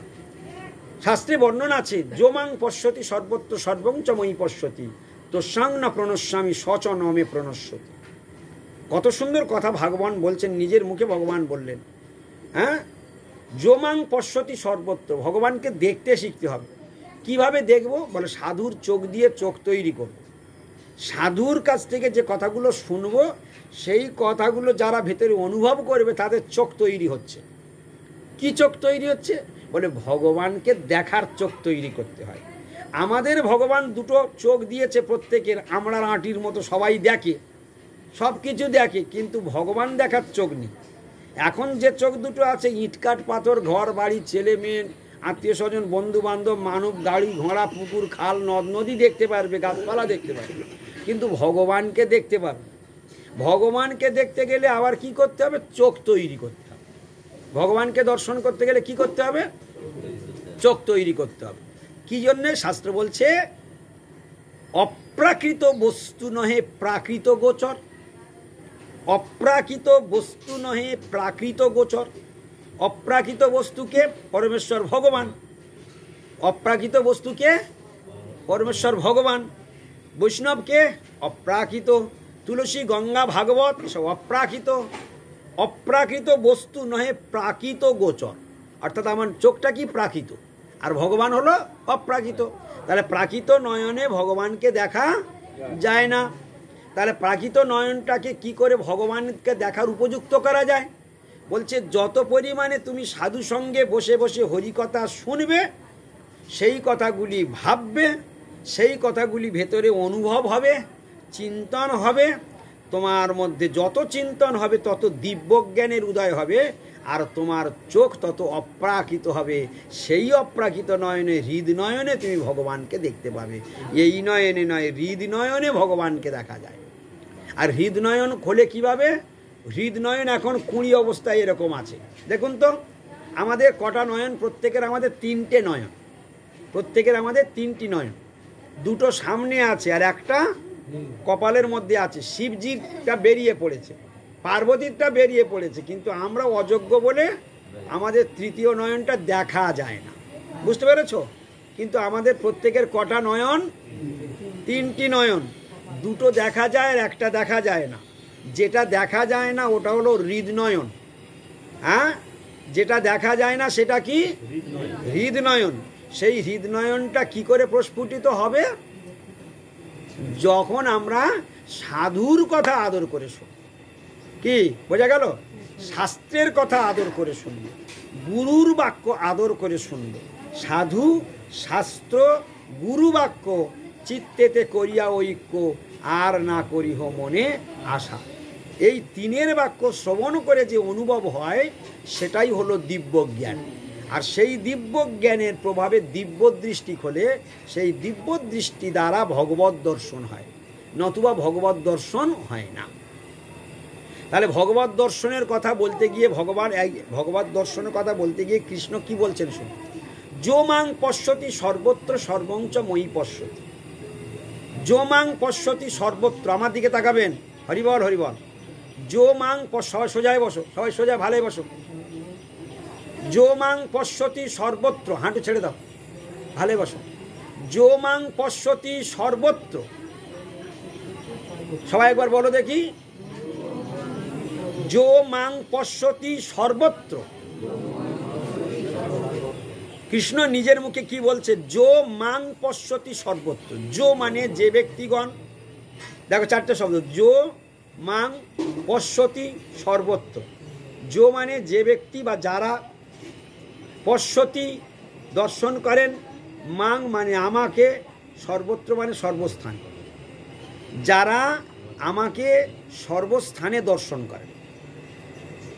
Speaker 1: শাস্ত্রে বর্ণনা আছে, যোমাং পশ্যতি সর্বত্র সর্বং চ ময়ি পশ্যতি তোষাং না প্রণস্বামী সচ নমে প্রণস্যতি। কত সুন্দর কথা ভগবান বলছেন, নিজের মুখে ভগবান বললেন। হ্যাঁ, যোমাং পশ্যতি সর্বত্র, ভগবানকে দেখতে শিখতে হবে। কিভাবে দেখব? বলে সাধুর চোখ দিয়ে চোখ তৈরি করব। সাধুর কাছ থেকে যে কথাগুলো শুনবো, সেই কথাগুলো যারা ভেতরে অনুভব করবে তাদের চোখ তৈরি হচ্ছে। কি চোখ তৈরি হচ্ছে? বলে ভগবানকে দেখার চোখ তৈরি করতে হয়। আমাদের ভগবান দুটো চোখ দিয়েছে প্রত্যেকের, আমরা আঁটির মতো সবাই দেখে, সব কিছু দেখে, কিন্তু ভগবান দেখার চোখ নেই। এখন যে চোখ দুটো আছে, ইটকাট পাথর, ঘর বাড়ি, ছেলে মেয়ে, আত্মীয় স্বজন, বন্ধু বান্ধব, মানব, গাড়ি ঘোড়া, পুকুর খাল নদ নদী দেখতে পারবে, গাছপালা দেখতে পারবে, কিন্তু ভগবানকে দেখতে পারবে। ভগবানকে দেখতে গেলে আবার কি করতে হবে? চোখ তৈরি করতে হবে। ভগবানকে দর্শন করতে গেলে কি করতে হবে? চোখ তৈরি করতে হবে। কি জন্যে? শাস্ত্র বলছে, অপ্রাকৃত বস্তু নহে প্রাকৃত গোচর। অপ্রাকৃত বস্তু নহে প্রাকৃত গোচর। অপ্রাকৃত বস্তুকে পরমেশ্বর ভগবান, অপ্রাকৃত বস্তুকে পরমেশ্বর ভগবান, বৈষ্ণবকে অপ্রাকৃত, তুলসী গঙ্গা ভাগবত এসব অপ্রাকৃত। অপ্রাকৃত বস্তু নহে প্রাকৃত গোচর, অর্থাৎ আমার চোখটা কি? প্রাকৃত, আর ভগবান হলো অপ্রাকৃত। তাহলে প্রাকৃত নয়নে ভগবানকে দেখা যায় না। তাহলে প্রাকৃত নয়নটাকে কি করে ভগবানকে দেখার উপযুক্ত করা যায়? বলছে, যত পরিমাণে তুমি সাধু সঙ্গে বসে বসে হরিকথা শুনবে, সেই কথাগুলি ভাববে, সেই কথাগুলি ভেতরে অনুভব হবে, চিন্তন হবে, তোমার মধ্যে যত চিন্তন হবে তত দিব্যজ্ঞানের উদয় হবে, আর তোমার চোখ তত অপ্রাকৃত হবে। সেই অপ্রাকৃত নয়নে, হৃদনয়নে তুমি ভগবানকে দেখতে পাবে। এই নয়নে নয়, হৃদনয়নে ভগবানকে দেখা যায়। আর হৃদনয়ন খোলে কিভাবে? হৃদনয়ন এখন 20 অবস্থায় এরকম আছে। দেখুন তো, আমাদের কটা নয়ন? প্রত্যেকের আমাদের 3টে নয়ন। প্রত্যেকের আমাদের 3টি নয়ন। দুটো সামনে আছে আর একটা কপালের মধ্যে আছে। শিবজিরটা বেরিয়ে পড়েছে, পার্বতীরটা বেরিয়ে পড়েছে, কিন্তু আমরা অযোগ্য বলে আমাদের তৃতীয় নয়নটা দেখা যায় না। বুঝতে পেরেছ? কিন্তু আমাদের প্রত্যেকের কটা নয়ন? 3টি নয়ন। দুটো দেখা যায় আর একটা দেখা যায় না। যেটা দেখা যায় না ওটা হলো হৃদনয়ন। হ্যাঁ, যেটা দেখা যায় না সেটা কি? হৃদনয়ন। সেই হৃদনয়নটা কি করে প্রস্ফুটিত হবে? যখন আমরা সাধুর কথা আদর করে শুনি। কি বোঝা গেল? শাস্ত্রের কথা আদর করে শুনবে, গুরুর বাক্য আদর করে শুনবে। সাধু, শাস্ত্র, গুরু বাক্য চিত্তেতে করিয়া ঐক্য, আর না করিহ মনে আশা। এই তিনের বাক্য শ্রবণ করে যে অনুভব হয়, সেটাই হলো দিব্য জ্ঞান। আর সেই দিব্য জ্ঞানের প্রভাবে দিব্য দৃষ্টি খোলে, সেই দিব্য দৃষ্টি দ্বারা ভগবত দর্শন হয়, নতুবা ভগবত দর্শন হয় না। তাহলে ভগবত দর্শনের কথা বলতে গিয়ে ভগবত দর্শনের কথা বলতে গিয়ে কৃষ্ণ কি বলছেন শুনুন। যো মাং পশ্যতি সর্বত্র সর্বঞ্চ ময়ি পশ্যতি। যো মাং পশ্যতি সর্বত্র, আমার দিকে তাকাবেন, হরিবল হরিবল। যো মাং, সবাই সোজায় বসো, সবাই সোজা ভালোই বসো। যো মাং পশ্যতি সর্বত্র, হাঁটু ছেড়ে দাও, ভালোই বসো। যো মাং পশ্যতি সর্বত্র, সবাই একবার বলো দেখি। যো মাং পশ্যতি সর্বত্র। কৃষ্ণ নিজের মুখে কি বলছে? যো মাং পশ্যতি সর্বত্র। যো মানে যে ব্যক্তিগণ, দেখো 4টে শব্দ, যো মাং পশ্যতি সর্বত্র। যো মানে যে ব্যক্তি বা যারা, পশ্যতি দর্শন করেন, মাং মানে আমাকে, সর্বত্র মানে সর্বস্থান। যারা আমাকে সর্বস্থানে দর্শন করেন।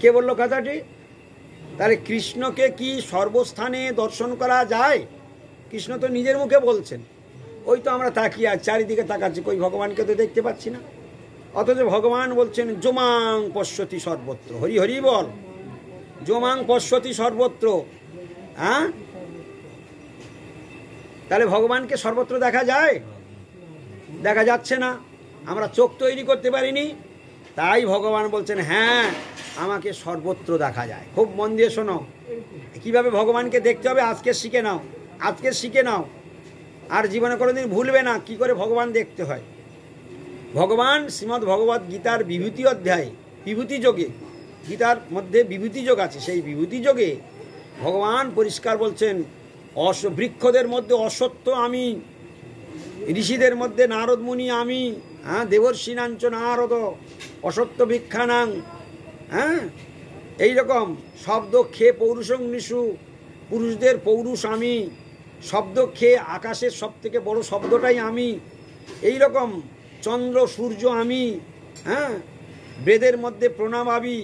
Speaker 1: কে বললো কথাটি? তাহলে কৃষ্ণকে কি সর্বস্থানে দর্শন করা যায়? কৃষ্ণ তো নিজের মুখে বলছেন। ওই তো আমরা তাকিয়ে আর চারিদিকে তাকাচ্ছি, কই ভগবানকে তো দেখতে পাচ্ছি না। অথচ ভগবান বলছেন যোমাং পশ্যতি সর্বত্র। হরি হরি বল। যোমাং পশ্যতি সর্বত্র। হ্যাঁ, তাহলে ভগবানকে সর্বত্র দেখা যায়? দেখা যাচ্ছে না। আমরা চোখ তৈরি করতে পারিনি, তাই ভগবান বলছেন হ্যাঁ আমাকে সর্বত্র দেখা যায়। খুব মন দিয়ে শোনো, কিভাবে ভগবানকে দেখতে হবে আজকে শিখে নাও, আজকে শিখে নাও, আর জীবনে কোনোদিন ভুলবে না কি করে ভগবান দেখতে হয়। ভগবান শ্রীমদ্ ভগবদ্ গীতার বিভূতি অধ্যায়ে, বিভূতি যোগে, গীতার মধ্যে বিভূতি যোগ আছে, সেই বিভূতি যোগে ভগবান পরিষ্কার বলছেন বৃক্ষদের মধ্যে অসত্য আমি, ঋষিদের মধ্যে নারদ মুনি আমি, হ্যাঁ, দেবর্ষিনাঞ্চ নারদ অসত্য ভিক্ষানাং, হ্যাঁ, এইরকম শব্দ খেয়ে পৌরুষং নিশু, পুরুষদের পৌরুষ আমি, শব্দ খেয়ে আকাশের সব থেকে বড় শব্দটাই আমি, এই রকম চন্দ্র সূর্য আমি, হ্যাঁ, বেদের মধ্যে প্রণামাবি,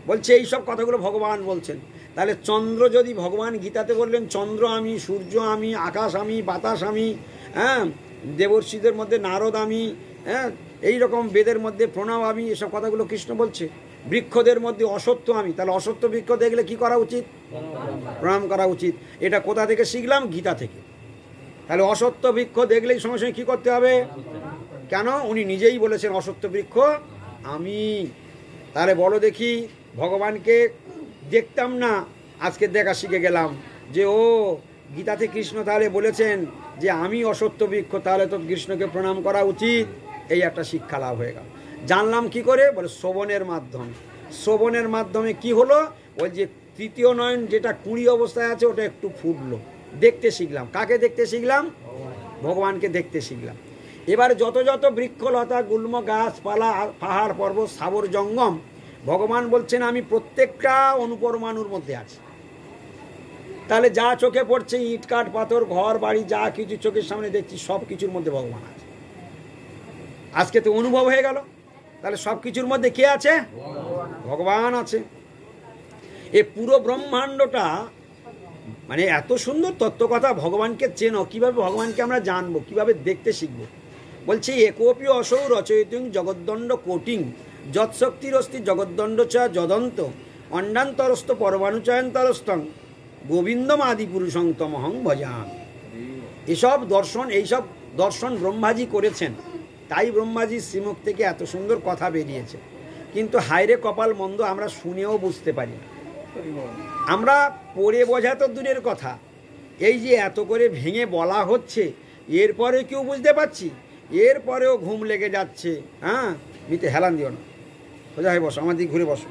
Speaker 1: বলছে এই সব কথাগুলো ভগবান বলছেন। তাহলে চন্দ্র যদি ভগবান গীতাতে বললেন চন্দ্র আমি, সূর্য আমি, আকাশ আমি, বাতাস আমি, হ্যাঁ, দেবর্ষিদের মধ্যে নারদ আমি, হ্যাঁ, এইরকম বেদের মধ্যে প্রণাম আমি, এসব কথাগুলো কৃষ্ণ বলছে। বৃক্ষদের মধ্যে অসত্য আমি, তাহলে অসত্য বৃক্ষ দেখলে কি করা উচিত? প্রণাম করা উচিত। এটা কোথা থেকে শিখলাম? গীতা থেকে। তাহলে অসত্য বৃক্ষ দেখলেই সঙ্গে সঙ্গে কী করতে হবে? কেন? উনি নিজেই বলেছেন অসত্য বৃক্ষ আমি। তাহলে বলো দেখি, ভগবানকে দেখতাম না, আজকে দেখা শিখে গেলাম যে ও গীতাতে কৃষ্ণ তাহলে বলেছেন যে আমি অসত্য বৃক্ষ, তাহলে তো কৃষ্ণকে প্রণাম করা উচিত। এই একটা শিক্ষা লাভ হয়ে গেল। জানলাম কি করে? বলে শ্রবণের মাধ্যমে। শ্রবণের মাধ্যমে কি হলো? ওই যে তৃতীয় নয়ন যেটা কুঁড়ি অবস্থায় আছে ওটা একটু ফুটলো, দেখতে শিখলাম। কাকে দেখতে শিখলাম? ভগবানকে দেখতে শিখলাম। এবার যত যত বৃক্ষলতা গুল্ম গাছপালা পাহাড় পর্বত স্থাবর জঙ্গম, ভগবান বলছেন আমি প্রত্যেকটা অনুপরমাণুর মধ্যে আছি। তাহলে যা চোখে পড়ছে, ইট কাঠ পাথর ঘর বাড়ি যা কিছু চোখের সামনে দেখছি সব কিছুর মধ্যে ভগবান আছে। আজকে তো অনুভব হয়ে গেল। তাহলে সব কিছুর মধ্যে কে আছে? ভগবান আছে। এ পুরো ব্রহ্মাণ্ডটা মানে এত সুন্দর তত্ত্বকথা। ভগবানকে চেনো কিভাবে? ভগবানকে আমরা জানবো কিভাবে? দেখতে শিখবো। বলছে একোপি অসৌ রচয়িতুং জগদ্দণ্ড কোটিং যৎশক্তিরস্তি জগদ্দণ্ড চ যদন্ত অণ্ডান্তরস্থ পরমাণুচয়ন্তরস্থং গোবিন্দম আদি পুরুষং তমহং ভজামি। এইসব দর্শন ব্রহ্মাজি করেছেন, তাই ব্রহ্মাজির শ্রীমুখ থেকে এত সুন্দর কথা বেরিয়েছে। কিন্তু হায়রে কপাল মন্দ, আমরা শুনেও বুঝতে পারি না। আমরা পড়ে বোঝা তো দূরের কথা, এই যে এত করে ভেঙে বলা হচ্ছে এরপরে কেউ বুঝতে পারছি, এরপরেও ঘুম লেগে যাচ্ছে। হ্যাঁ, মিতে হেলান দিও না, সোজা হয়ে বসো, আমার দিক ঘুরে বসো,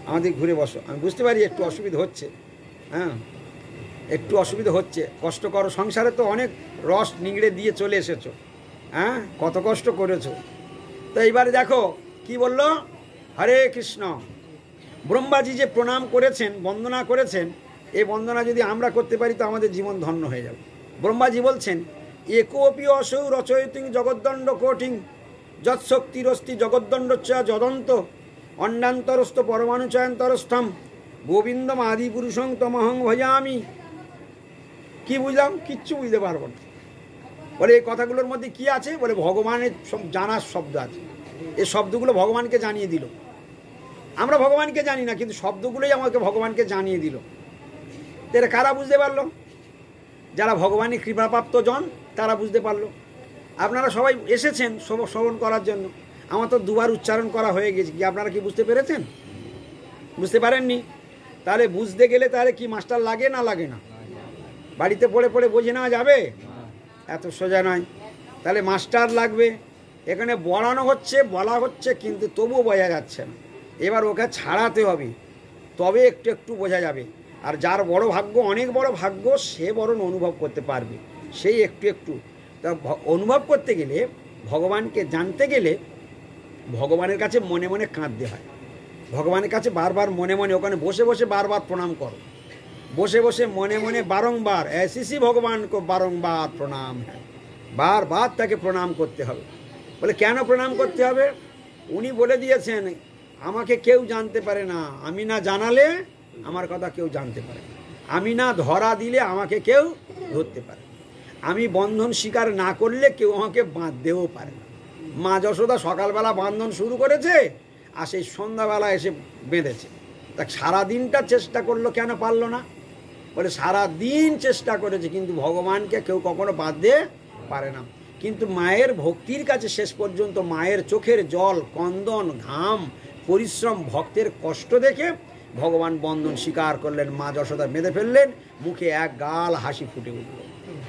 Speaker 1: আমার দিক ঘুরে বসো। আমি বুঝতে পারি একটু অসুবিধা হচ্ছে, হ্যাঁ একটু অসুবিধা হচ্ছে, কষ্ট করো। সংসারে তো অনেক রস নিংড়ে দিয়ে চলে এসেছো, হ্যাঁ কত কষ্ট করেছো। তো এইবারে দেখো কি বলল, হরে কৃষ্ণ। ব্রহ্মাজি যে প্রণাম করেছেন, বন্দনা করেছেন, এই বন্দনা যদি আমরা করতে পারি তো আমাদের জীবন ধন্য হয়ে যাবে। ব্রহ্মাজি বলছেন একোপি অসৌ রচয়িতুং জগদ্দণ্ড কোটিং যৎশক্তিরস্তি জগদ্দণ্ড চ যদন্ত অণ্ডান্তরস্থ পরমাণুচয়ন্তরস্থম গোবিন্দম আদি পুরুষং তমহং ভজামি। কি বুঝলাম? কিচ্ছু বুঝতে পারবো না। বলে এই কথাগুলোর মধ্যে কি আছে? বলে ভগবানের সব জানার শব্দ আছে। এই শব্দগুলো ভগবানকে জানিয়ে দিল। আমরা ভগবানকে জানি না, কিন্তু শব্দগুলোই আমাকে ভগবানকে জানিয়ে দিল। এরা কারা বুঝতে পারলো? যারা ভগবানের কৃপাপ্রাপ্ত জন তারা বুঝতে পারলো। আপনারা সবাই এসেছেন শ্রবণ করার জন্য, আমার তো দুবার উচ্চারণ করা হয়ে গেছে। কি আপনারা কি বুঝতে পেরেছেন? বুঝতে পারেননি? তাহলে বুঝতে গেলে তাহলে কি মাস্টার লাগে না লাগে না? বাড়িতে পড়ে পড়ে বুঝে নেওয়া যাবে? এত সোজা নয়। তাহলে মাস্টার লাগবে। এখানে বলা হচ্ছে কিন্তু তবুও বোঝা যাচ্ছে না। এবার ওকে ছাড়াতে হবে, তবে একটু একটু বোঝা যাবে। আর যার বড় ভাগ্য, অনেক বড় ভাগ্য, সে বরং অনুভব করতে পারবে, সেই একটু একটু। তা অনুভব করতে গেলে, ভগবানকে জানতে গেলে ভগবানের কাছে মনে মনে কাঁদতে হয়। ভগবানের কাছে বারবার মনে মনে, ওখানে বসে বসে বারবার প্রণাম করো, বসে বসে মনে মনে বারংবার ऐसी ভগবান কো বারংবার প্রণাম হ্যাঁ, বারবার তাকে প্রণাম করতে হবে। বলে কেন প্রণাম করতে হবে? উনি বলে দিয়েছেন আমাকে কেউ জানতে পারে না, আমি না জানালে আমার কথা কেউ জানতে পারে না, আমি না ধরা দিলে আমাকে কেউ ধরতে পারে না, আমি বন্ধন স্বীকার না করলে কেউ আমাকে বাঁধতেও পারে না। মা যশোদা সকালবেলা বান্ধন শুরু করেছে আর সেই সন্ধ্যাবেলা এসে বেঁধেছে। তা সারাদিনটা চেষ্টা করলো, কেন পারলো না? বলে সারাদিন চেষ্টা করেছে কিন্তু ভগবানকে কেউ কখনো বাঁধতে পারে না। কিন্তু মায়ের ভক্তির কাছে শেষ পর্যন্ত মায়ের চোখের জল, কন্দন, ঘাম, পরিশ্রম, ভক্তের কষ্ট দেখে ভগবান বন্ধন স্বীকার করলেন, মা যশোদা বেঁধে ফেললেন, মুখে এক গাল হাসি ফুটে উঠল।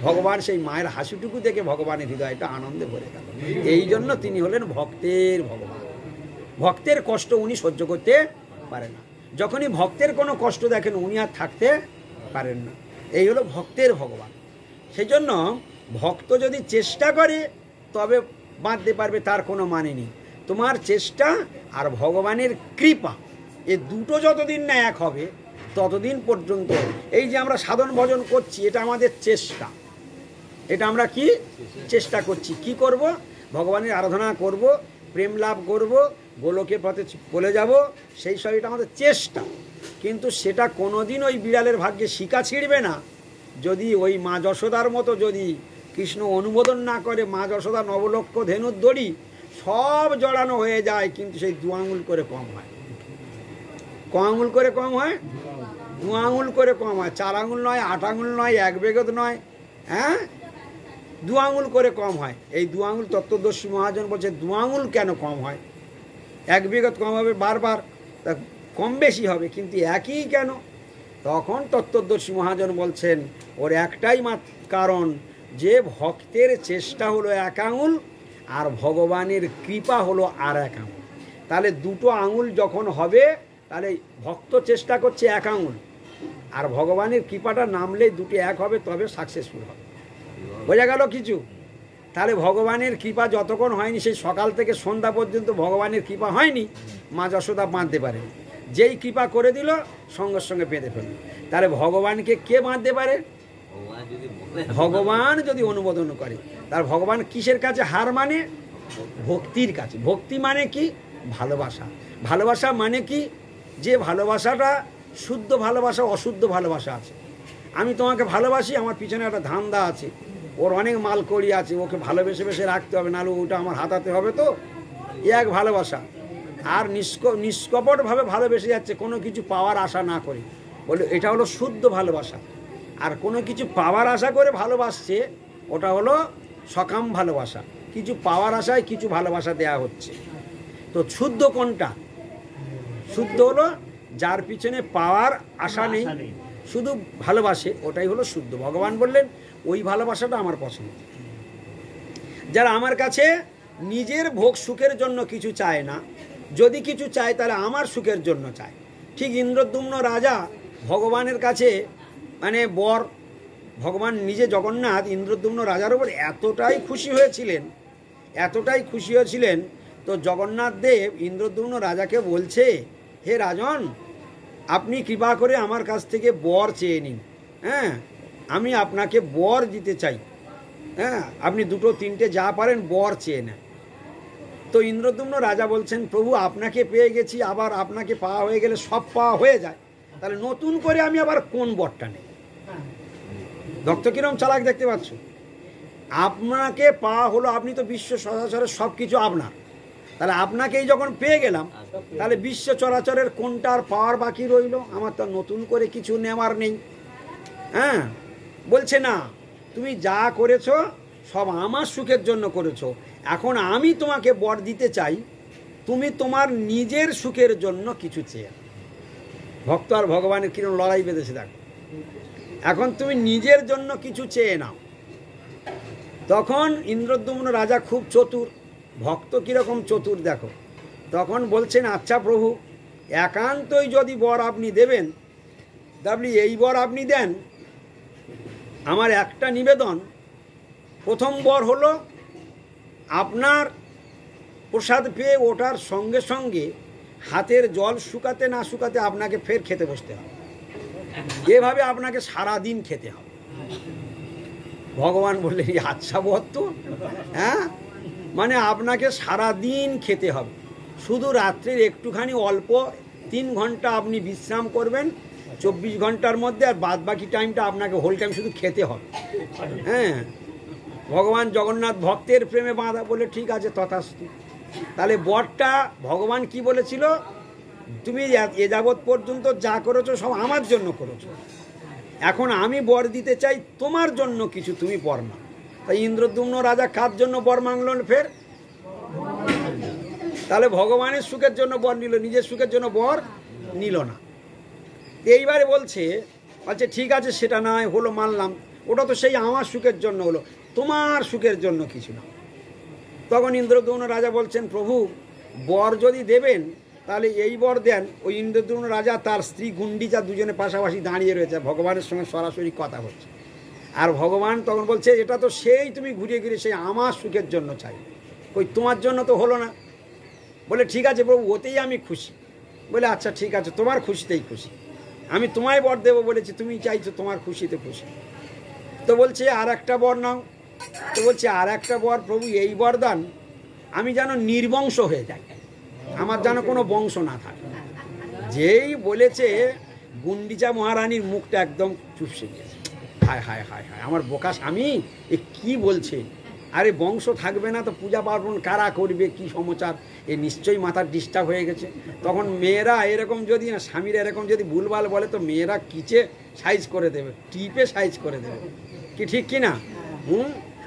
Speaker 1: ভগবান সেই মায়ের হাসিটুকু দেখে ভগবানের হৃদয়টা আনন্দে ভরে গেল। এই জন্য তিনি হলেন ভক্তের ভগবান। ভক্তের কষ্ট উনি সহ্য করতে পারেন না। যখনই ভক্তের কোনো কষ্ট দেখেন উনি আর থাকতে পারেন না। এই হলো ভক্তের ভগবান। সেই জন্য ভক্ত যদি চেষ্টা করে তবে বাঁধতে পারবে, তার কোনো মানে নেই। তোমার চেষ্টা আর ভগবানের কৃপা, এ দুটো যতদিন না এক হবে ততদিন পর্যন্ত এই যে আমরা সাধন ভজন করছি, এটা আমাদের চেষ্টা। এটা আমরা কি চেষ্টা করছি? কি করব? ভগবানের আরাধনা করব, প্রেম লাভ করব, গোলকের পথে চলে যাব, সেই সব এটা আমাদের চেষ্টা। কিন্তু সেটা কোনোদিন ওই বিড়ালের ভাগ্যে শিকা ছিঁড়বে না যদি ওই মা যশোদার মতো যদি কৃষ্ণ অনুমোদন না করে। মা যশোদা নবলক্ষ ধেনুর দড়ি সব জড়ানো হয়ে যায়, কিন্তু সেই 2 আঙুল করে কম হয়। ক আঙুল করে কম হয়? 2 আঙুল করে কম হয়। 4 আঙুল নয়, 8 আঙুল নয়, 1 বেগত নয়, হ্যাঁ 2 আঙুল করে কম হয়। এই 2 আঙুল তত্ত্বদর্শী মহাজন বলছে 2 আঙুল কেন কম হয়? 1 বিগত কম হবে বারবার, তা কম বেশি হবে, কিন্তু একই কেন? তখন তত্ত্বদর্শী মহাজন বলছেন ওর একটাই কারণ, যে ভক্তের চেষ্টা হলো 1 আঙুল আর ভগবানের কৃপা হলো আর 1 আঙুল। তাহলে 2টো আঙুল যখন হবে তাহলে ভক্ত চেষ্টা করছে 1 আঙুল, আর ভগবানের কৃপাটা নামলেই 2টি এক হবে, তবে সাকসেসফুল হবে। বোঝা গেল কিছু? তাহলে ভগবানের কৃপা যতক্ষণ হয়নি, সেই সকাল থেকে সন্ধ্যা পর্যন্ত ভগবানের কৃপা হয়নি, মা যশোদা বাঁধতে পারে। যেই কৃপা করে দিল সঙ্গে সঙ্গে বেঁধে ফেলল। তাহলে ভগবানকে কে বাঁধতে পারে? ভগবান যদি অনুমোদন করে। তার ভগবান কিসের কাছে হার মানে? ভক্তির কাছে। ভক্তি মানে কি? ভালোবাসা। ভালোবাসা মানে কি? যে ভালোবাসাটা শুদ্ধ ভালোবাসা, অশুদ্ধ ভালোবাসা আছে। আমি তোমাকে ভালোবাসি, আমার পিছনে একটা ধান্দা আছে, ওর অনেক মাল করি আছে, ওকে ভালোবেসে বেসে রাখতে হবে, নাহলে ওটা আমার হাতাতে হবে। তো এক ভালোবাসা। আর নিষ্কপটভাবে ভালোবেসে যাচ্ছে, কোনো কিছু পাওয়ার আশা না করে, বলে এটা হলো শুদ্ধ ভালোবাসা। আর কোনো কিছু পাওয়ার আশা করে ভালোবাসছে, ওটা হলো সকাম ভালোবাসা। কিছু পাওয়ার আশায় কিছু ভালোবাসা দেয়া হচ্ছে। তো শুদ্ধ কোনটা? শুদ্ধ হলো যার পিছনে পাওয়ার আশা নেই, শুধু ভালোবাসে, ওটাই হলো শুদ্ধ। ভগবান বললেন ওই ভালোবাসাটা আমার পছন্দ। যারা আমার কাছে নিজের ভোগ সুখের জন্য কিছু চায় না, যদি কিছু চায় তাহলে আমার সুখের জন্য চায়। ঠিক ইন্দ্রদ্যুম্ন রাজা ভগবানের কাছে মানে বর, ভগবান নিজে জগন্নাথ ইন্দ্রদ্যুম্ন রাজার উপর এতটাই খুশি হয়েছিলেন, তো জগন্নাথ দেব ইন্দ্রদ্যুম্ন রাজাকে বলছে, হে রাজন, আপনি কৃপা করে আমার কাছ থেকে বর চেয়ে নিন। হ্যাঁ, আমি আপনাকে বর দিতে চাই। হ্যাঁ, আপনি 2টো 3টে যা পারেন বর চেয়ে নেন। তো ইন্দ্রদ্যুম্ন রাজা বলছেন, প্রভু আপনাকে পেয়ে গেছি, আবার আপনাকে পাওয়া হয়ে গেলে সব পাওয়া হয়ে যায়, তাহলে নতুন করে আমি আবার কোন বরটা নেই? ভক্ত কিরম চালাক দেখতে পাচ্ছ? আপনাকে পাওয়া হলো, আপনি তো বিশ্ব সচরাচরের সব কিছু আপনার, তাহলে আপনাকেই যখন পেয়ে গেলাম, তাহলে বিশ্ব চরাচরের কোনটার পাওয়ার বাকি রইল? আমার তো নতুন করে কিছু নেওয়ার নেই। হ্যাঁ, বলছে না, তুমি যা করেছো সব আমার সুখের জন্য করেছো, এখন আমি তোমাকে বর দিতে চাই, তুমি তোমার নিজের সুখের জন্য কিছু চেয়ে। ভক্ত আর ভগবানের কিরকম লড়াই বেঁধেছে দেখো। এখন তুমি নিজের জন্য কিছু চেয়ে নাও। তখন ইন্দ্রদ্যুম্ন রাজা খুব চতুর, ভক্ত কীরকম চতুর দেখো। তখন বলছেন, আচ্ছা প্রভু, একান্তই যদি বর আপনি দেবেন, তাহলে এই বর আপনি দেন, আমার একটা নিবেদন। প্রথম বর হলো, আপনার প্রসাদ পেয়ে ওঠার সঙ্গে সঙ্গে হাতের জল শুকাতে না শুকাতে আপনাকে ফের খেতে বসতে হবে, এভাবে আপনাকে সারা দিন খেতে হবে। ভগবান বললেন, আচ্ছা বর তো, হ্যাঁ মানে আপনাকে সারা দিন খেতে হবে, শুধু রাত্রির একটুখানি অল্প 3 ঘন্টা আপনি বিশ্রাম করবেন 24 ঘন্টার মধ্যে, আর বাদ বাকি টাইমটা আপনাকে হোল টাইম শুধু খেতে হবে। হ্যাঁ, ভগবান জগন্নাথ ভক্তের প্রেমে বাঁধা, বলে ঠিক আছে তথাস্তু। তাহলে বরটা ভগবান কি বলেছিল, তুমি এ যাবৎ পর্যন্ত যা করেছো সব আমার জন্য করেছো, এখন আমি বর দিতে চাই তোমার জন্য কিছু, তুমি বর না। তাই ইন্দ্রদ্যুম্ন রাজা কার জন্য বর মাংলেন ফের? তাহলে ভগবানের সুখের জন্য বর নিল, নিজের সুখের জন্য বর নিল না। এইবারে বলছে ঠিক আছে সেটা নয় হলো, মানলাম, ওটা তো সেই আমার সুখের জন্য হলো, তোমার সুখের জন্য কিছু না। তখন ইন্দ্রদ্যুম্ন রাজা বলছেন, প্রভু বর যদি দেবেন তাহলে এই বর দেন। ওই ইন্দ্রদ্যুম্ন রাজা তার স্ত্রী গুন্ডিচা দুজনে পাশাপাশি দাঁড়িয়ে রয়েছে, ভগবানের সঙ্গে সরাসরি কথা হচ্ছে। আর ভগবান তখন বলছে, এটা তো সেই তুমি ঘুরিয়ে ঘুরিয়ে সেই আমার সুখের জন্য চাই, ওই তোমার জন্য তো হলো না। বলে ঠিক আছে প্রভু, ওতেই আমি খুশি। বলে আচ্ছা ঠিক আছে, তোমার খুশিতেই খুশি, আমি তোমায় বর দেবো বলেছি, তুমি চাইছো তোমার খুশিতে খুশি। তো বলছে আর একটা বর নাও। তো বলছে আর একটা বর প্রভু, এই বরদান আমি যেন নির্বংশ হয়ে যাই, আমার যেন কোনো বংশ না থাকে। যেই বলেছে গুন্ডিচা মহারানীর মুখটা একদম চুপসে গেছে। হায় হায় হায় হায়, আমার বোকা স্বামী এ কি বলছে, আরে বংশ থাকবে না তো পূজা পার্বণ কারা করবে, কি সমাচার, এ নিশ্চয়ই মাথার ডিস্টার্ব হয়ে গেছে। তখন মেয়েরা এরকম যদি না, স্বামীরা এরকম যদি ভুলভাল বলে তো মেয়েরা কিচে সাইজ করে দেবে, টিপে সাইজ করে দেবে, কি ঠিক কি না?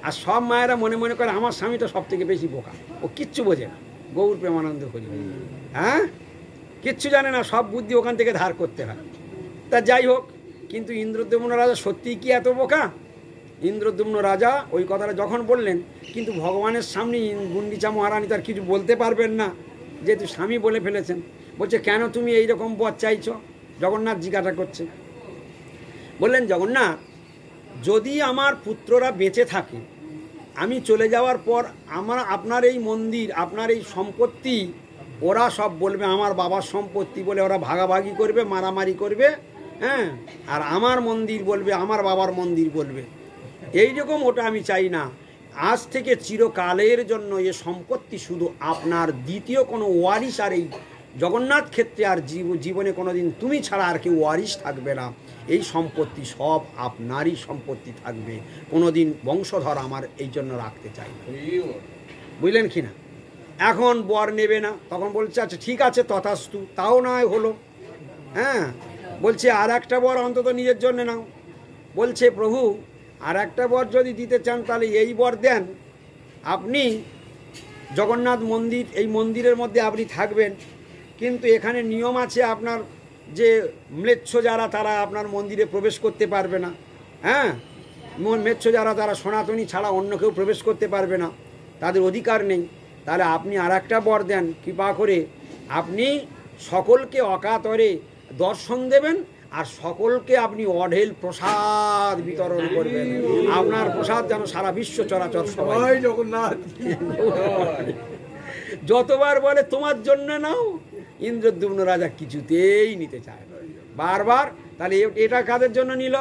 Speaker 1: আর সব মায়েরা মনে মনে করে আমার স্বামীটা সব থেকে বেশি বোকা, ও কিচ্ছু বোঝে না। গৌর প্রেমানন্দ করি, হ্যাঁ, কিচ্ছু জানে না, সব বুদ্ধি ওখান থেকে ধার করতে হয়। তা যাই হোক, কিন্তু ইন্দ্রদ্যুম্ন রাজা সত্যিই কি এত বোকা? ইন্দ্রদ্যুম্ন রাজা ওই কথাটা যখন বললেন, কিন্তু ভগবানের সামনে গুন্ডিচা মহারানী তার কিছু বলতে পারবেন না, যেহেতু স্বামী বলে ফেলেছেন। বলছে কেন তুমি এইরকম বর চাইছো? জগন্নাথ জিজ্ঞাসা করছে। বললেন জগন্নাথ, যদি আমার পুত্ররা বেঁচে থাকে, আমি চলে যাওয়ার পর আপনার এই মন্দির, আপনার এই সম্পত্তি ওরা সব বলবে আমার বাবার সম্পত্তি বলে, ওরা ভাগাভাগি করবে, মারামারি করবে, হ্যাঁ, আর আমার মন্দির বলবে আমার বাবার মন্দির বলবে, এইরকম ওটা আমি চাই না। আজ থেকে চিরকালের জন্য এ সম্পত্তি শুধু আপনার, দ্বিতীয় কোনো ওয়ারিশ আর এই জগন্নাথ ক্ষেত্রে আর জীবনে কোনো দিন তুমি ছাড়া আর কেউ ওয়ারিশ থাকবে না, এই সম্পত্তি সব আপনারই সম্পত্তি থাকবে, কোনো দিন বংশধর আমার এই জন্য রাখতে চাই না। বুঝলেন কি না? এখন বর নেবে না, তখন বলছে আচ্ছা ঠিক আছে তথাস্তু, তাও নয় হলো। হ্যাঁ, বলছে আর একটা বর অন্তত নিজের জন্য নাও। বলছে প্রভু আর একটা বর যদি দিতে চান তাহলে এই বর দেন, আপনি জগন্নাথ মন্দির, এই মন্দিরের মধ্যে আপনি থাকবেন, কিন্তু এখানে নিয়ম আছে আপনার যে ম্লেচ্ছ যারা তারা আপনার মন্দিরে প্রবেশ করতে পারবে না। হ্যাঁ, ম্লেচ্ছ যারা তারা সনাতনী ছাড়া অন্য কেউ প্রবেশ করতে পারবে না, তাদের অধিকার নেই। তাহলে আপনি আর একটা বর দেন, কৃপা করে আপনি সকলকে অকাতরে দর্শন দেবেন, আর সকলকে আপনি অঢেল প্রসাদ বিতরণ করবেন, আপনার প্রসাদ যেন সারা বিশ্ব চরাচর সবাই জগন্নাথ যতবার বলে তোমার জন্য নাও, ইন্দ্রদ্যুম্ন রাজা কিছুতেই নিতে চায় বারবার। তাহলে এটা কাদের জন্য নিল?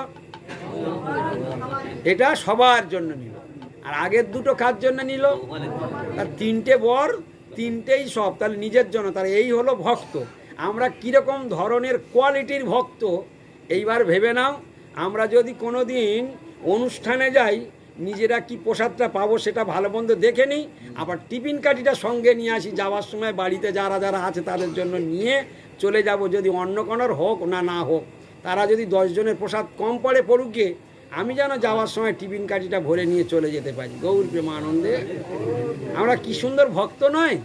Speaker 1: এটা সবার জন্য নিল। আর আগের দুটো কার জন্য নিল? তার 3টে বর, 3টেই সব তাহলে নিজের জন্য। তাহলে এই হলো ভক্ত। আমরা কীরকম ধরনের কোয়ালিটির ভক্ত এইবার ভেবে নাও। আমরা যদি কোনো দিন অনুষ্ঠানে যাই, নিজেরা কি প্রসাদটা পাবো সেটা ভালো মন্দ দেখে নিই, আবার টিফিন কাঠিটা সঙ্গে নিয়ে আসি, যাওয়ার সময় বাড়িতে যারা যারা আছে তাদের জন্য নিয়ে চলে যাব। যদি অন্য কোনোর হোক না হোক, তারা যদি 10 জনের প্রসাদ কম পড়ে পড়ুকে, আমি যেন যাওয়ার সময় টিফিন কাঠিটা ভরে নিয়ে চলে যেতে পারি। গৌর প্রেমানন্দে আমরা কি সুন্দর ভক্ত নয়?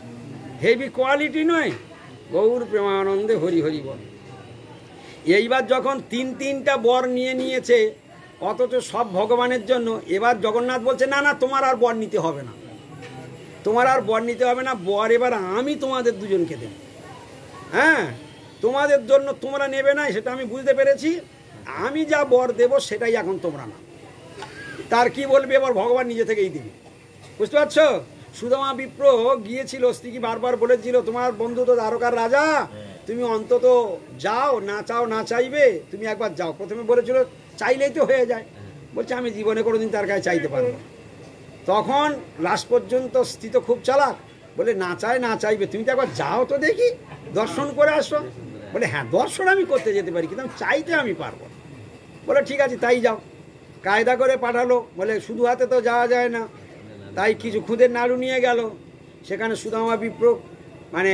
Speaker 1: হেভি কোয়ালিটি নয়? গৌর প্রেমানন্দে হরি হরি বল। এইবার যখন 3টা বর নিয়েছে, অথচ সব ভগবানের জন্য, এবার জগন্নাথ বলছে না না তোমার আর বর নিতে হবে না, তোমার আর বর নিতে হবে না, বর এবার আমি তোমাদের দুজনকে দেব। হ্যাঁ, তোমাদের জন্য তোমরা নেবে না সেটা আমি বুঝতে পেরেছি, আমি যা বর দেব সেটাই এখন তোমরা না। তার কি বলবে? এবার ভগবান নিজে থেকেই দিবে। বুঝতে পারছো? সুদামা বিপ্র গিয়েছিল, স্ত্রীকে বারবার বলেছিল তোমার বন্ধু তো দ্বারকার রাজা, তুমি অন্তত যাও, না চাও না চাইবে, তুমি একবার যাও। প্রথমে বলেছিল চাইলেই তো হয়ে যায়, বলছে আমি জীবনে কোনোদিন তার কাছে চাইতে পারবো। তখন লাস্ট পর্যন্ত স্থিত খুব চালাক, বলে না চায় না চাইবে, তুমি তো একবার যাও তো দেখি, দর্শন করে আসো। বলে হ্যাঁ দর্শন আমি করতে যেতে পারি, কিন্তু চাইতে আমি পারবো না। বলে ঠিক আছে তাই যাও। কায়দা করে পাঠালো, বলে শুধু হাতে তো যাওয়া যায় না, তাই কিছু খুদের নাড়ু নিয়ে গেল। সেখানে সুদামা বিপ্র মানে